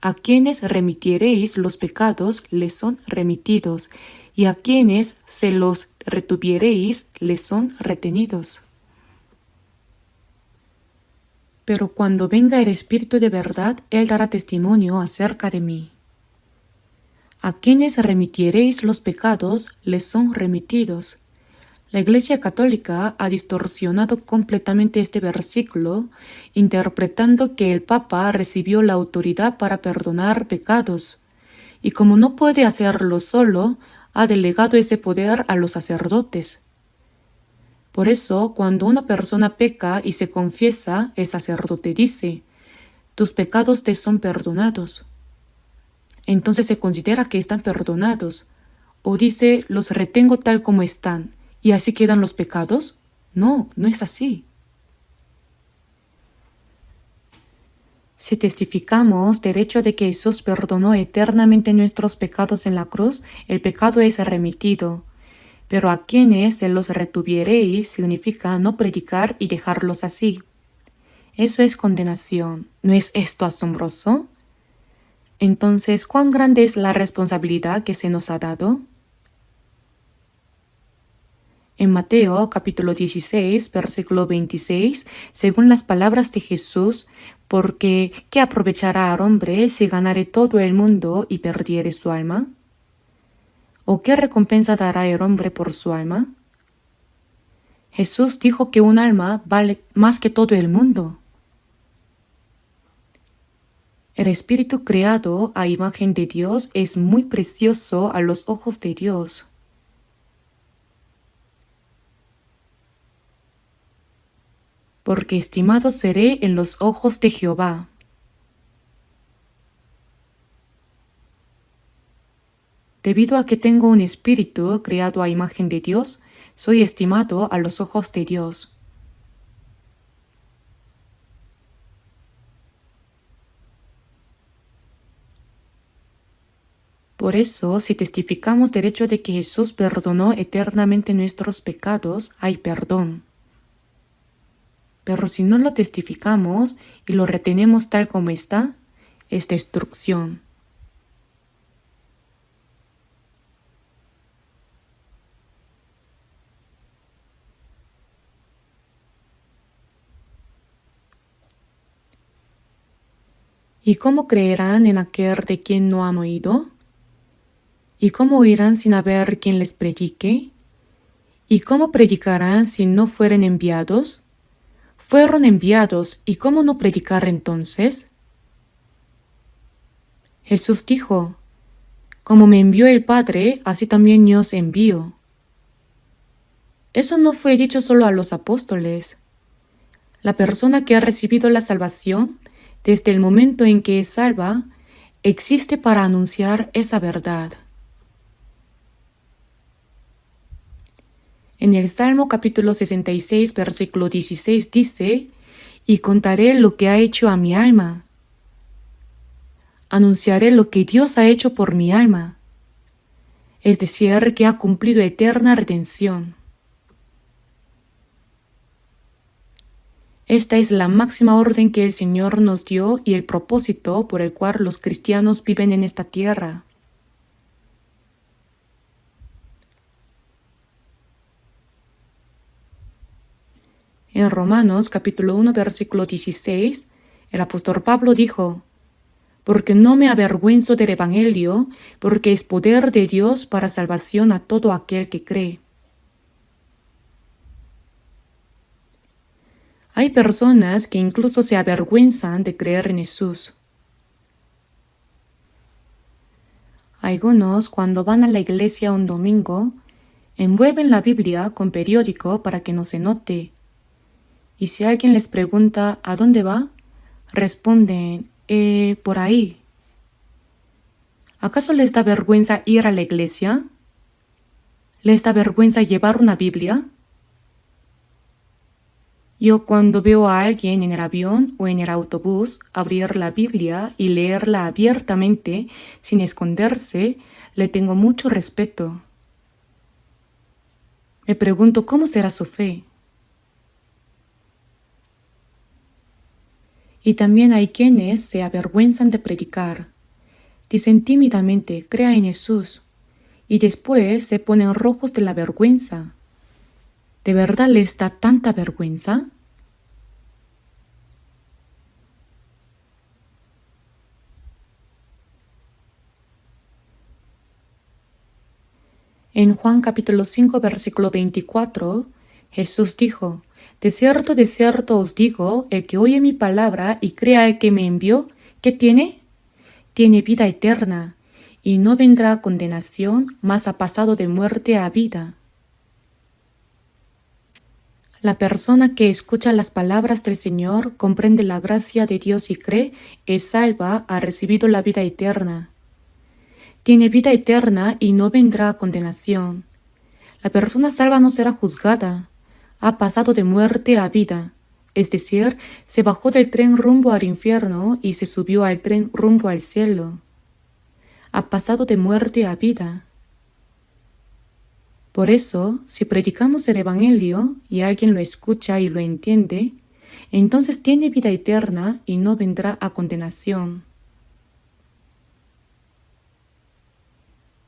A quienes remitiereis los pecados les son remitidos, y a quienes se los retuviereis les son retenidos. Pero cuando venga el Espíritu de verdad, Él dará testimonio acerca de mí. A quienes remitiereis los pecados les son remitidos. La Iglesia Católica ha distorsionado completamente este versículo, interpretando que el Papa recibió la autoridad para perdonar pecados, y como no puede hacerlo solo, ha delegado ese poder a los sacerdotes. Por eso, cuando una persona peca y se confiesa, el sacerdote dice, «Tus pecados te son perdonados». Entonces se considera que están perdonados, o dice, «Los retengo tal como están». ¿Y así quedan los pecados? No, no es así. Si testificamos del hecho de que Jesús perdonó eternamente nuestros pecados en la cruz, el pecado es remitido. Pero a quienes se los retuviereis significa no predicar y dejarlos así. Eso es condenación. ¿No es esto asombroso? Entonces, ¿cuán grande es la responsabilidad que se nos ha dado? En Mateo capítulo 16, versículo 26, según las palabras de Jesús, porque ¿qué aprovechará al hombre si ganare todo el mundo y perdiere su alma? ¿O qué recompensa dará el hombre por su alma? Jesús dijo que un alma vale más que todo el mundo. El espíritu creado a imagen de Dios es muy precioso a los ojos de Dios. Porque estimado seré en los ojos de Jehová. Debido a que tengo un espíritu creado a imagen de Dios, soy estimado a los ojos de Dios. Por eso, si testificamos del hecho de que Jesús perdonó eternamente nuestros pecados, hay perdón. Pero si no lo testificamos y lo retenemos tal como está, es destrucción. ¿Y cómo creerán en aquel de quien no han oído? ¿Y cómo oirán sin haber quien les predique? ¿Y cómo predicarán si no fueren enviados? Fueron enviados, ¿y cómo no predicar entonces? Jesús dijo, Como me envió el Padre, así también yo os envío. Eso no fue dicho solo a los apóstoles. La persona que ha recibido la salvación, desde el momento en que es salva, existe para anunciar esa verdad. En el Salmo capítulo 66, versículo 16 dice: «Y contaré lo que ha hecho a mi alma. Anunciaré lo que Dios ha hecho por mi alma», es decir, que ha cumplido eterna redención. Esta es la máxima orden que el Señor nos dio y el propósito por el cual los cristianos viven en esta tierra. En Romanos capítulo 1, versículo 16, el apóstol Pablo dijo: «Porque no me avergüenzo del Evangelio, porque es poder de Dios para salvación a todo aquel que cree». Hay personas que incluso se avergüenzan de creer en Jesús. Algunos, cuando van a la iglesia un domingo, envuelven la Biblia con periódico para que no se note. Y si alguien les pregunta ¿a dónde va?, responden, por ahí. ¿Acaso les da vergüenza ir a la iglesia? ¿Les da vergüenza llevar una Biblia? Yo, cuando veo a alguien en el avión o en el autobús abrir la Biblia y leerla abiertamente, sin esconderse, le tengo mucho respeto. Me pregunto cómo será su fe. Y también hay quienes se avergüenzan de predicar. Dicen tímidamente: «Crea en Jesús», y después se ponen rojos de la vergüenza. ¿De verdad les da tanta vergüenza? En Juan capítulo 5, versículo 24, Jesús dijo: de cierto os digo, el que oye mi palabra y crea al que me envió, ¿qué tiene? Tiene vida eterna, y no vendrá a condenación, mas ha pasado de muerte a vida». La persona que escucha las palabras del Señor, comprende la gracia de Dios y cree, es salva, ha recibido la vida eterna. Tiene vida eterna y no vendrá a condenación. La persona salva no será juzgada. Ha pasado de muerte a vida, es decir, se bajó del tren rumbo al infierno y se subió al tren rumbo al cielo. Ha pasado de muerte a vida. Por eso, si predicamos el Evangelio y alguien lo escucha y lo entiende, entonces tiene vida eterna y no vendrá a condenación.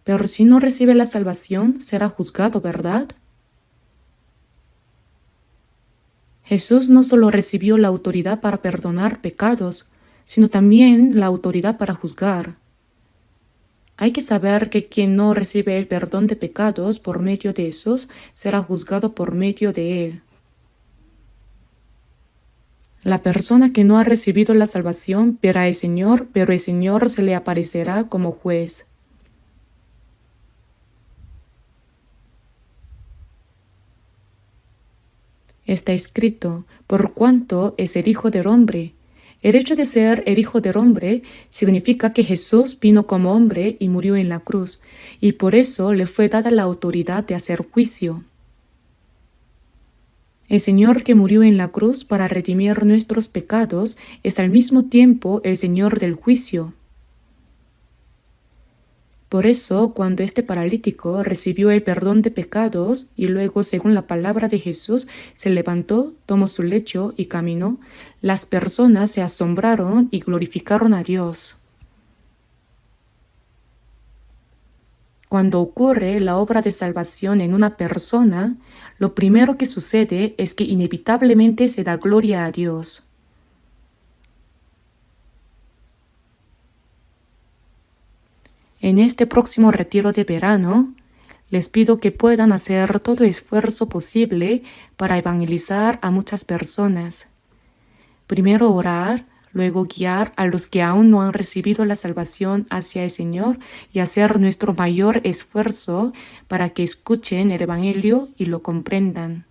Pero si no recibe la salvación, será juzgado, ¿verdad? Jesús no solo recibió la autoridad para perdonar pecados, sino también la autoridad para juzgar. Hay que saber que quien no recibe el perdón de pecados por medio de Jesús será juzgado por medio de él. La persona que no ha recibido la salvación verá al Señor, pero el Señor se le aparecerá como juez. Está escrito: por cuanto es el Hijo del Hombre. El hecho de ser el Hijo del Hombre significa que Jesús vino como hombre y murió en la cruz, y por eso le fue dada la autoridad de hacer juicio. El Señor que murió en la cruz para redimir nuestros pecados es al mismo tiempo el Señor del juicio. Por eso, cuando este paralítico recibió el perdón de pecados y luego, según la palabra de Jesús, se levantó, tomó su lecho y caminó, las personas se asombraron y glorificaron a Dios. Cuando ocurre la obra de salvación en una persona, lo primero que sucede es que inevitablemente se da gloria a Dios. En este próximo retiro de verano, les pido que puedan hacer todo esfuerzo posible para evangelizar a muchas personas. Primero orar, luego guiar a los que aún no han recibido la salvación hacia el Señor y hacer nuestro mayor esfuerzo para que escuchen el Evangelio y lo comprendan.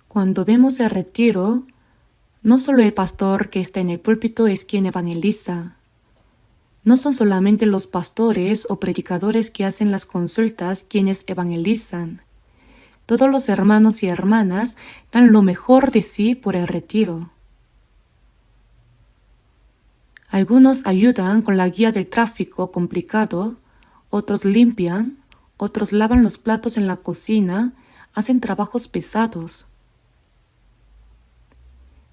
Cuando vemos el retiro, no solo el pastor que está en el púlpito es quien evangeliza. No son solamente los pastores o predicadores que hacen las consultas quienes evangelizan. Todos los hermanos y hermanas dan lo mejor de sí por el retiro. Algunos ayudan con la guía del tráfico complicado, otros limpian, otros lavan los platos en la cocina, hacen trabajos pesados.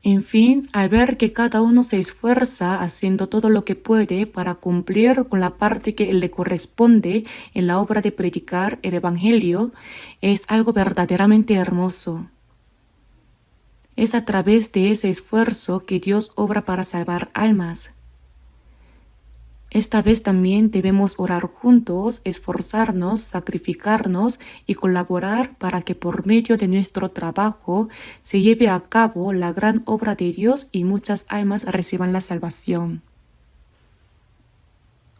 En fin, al ver que cada uno se esfuerza haciendo todo lo que puede para cumplir con la parte que le corresponde en la obra de predicar el Evangelio, es algo verdaderamente hermoso. Es a través de ese esfuerzo que Dios obra para salvar almas. Esta vez también debemos orar juntos, esforzarnos, sacrificarnos y colaborar para que por medio de nuestro trabajo se lleve a cabo la gran obra de Dios y muchas almas reciban la salvación.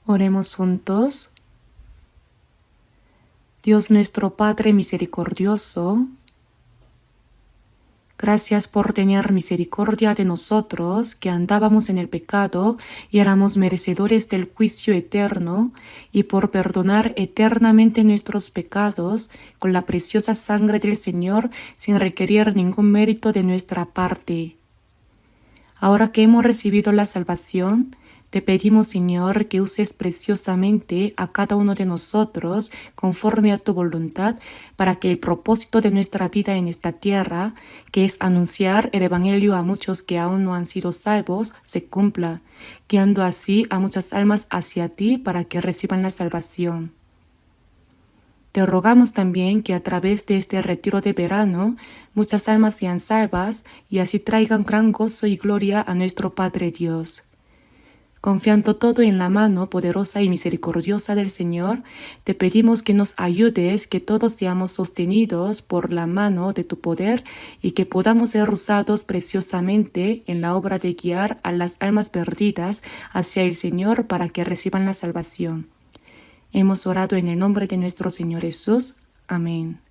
Oremos juntos. Dios nuestro Padre misericordioso, gracias por tener misericordia de nosotros que andábamos en el pecado y éramos merecedores del juicio eterno, y por perdonar eternamente nuestros pecados con la preciosa sangre del Señor sin requerir ningún mérito de nuestra parte. Ahora que hemos recibido la salvación, te pedimos, Señor, que uses preciosamente a cada uno de nosotros conforme a tu voluntad para que el propósito de nuestra vida en esta tierra, que es anunciar el Evangelio a muchos que aún no han sido salvos, se cumpla, guiando así a muchas almas hacia ti para que reciban la salvación. Te rogamos también que a través de este retiro de verano muchas almas sean salvas y así traigan gran gozo y gloria a nuestro Padre Dios. Confiando todo en la mano poderosa y misericordiosa del Señor, te pedimos que nos ayudes, que todos seamos sostenidos por la mano de tu poder y que podamos ser usados preciosamente en la obra de guiar a las almas perdidas hacia el Señor para que reciban la salvación. Hemos orado en el nombre de nuestro Señor Jesús. Amén.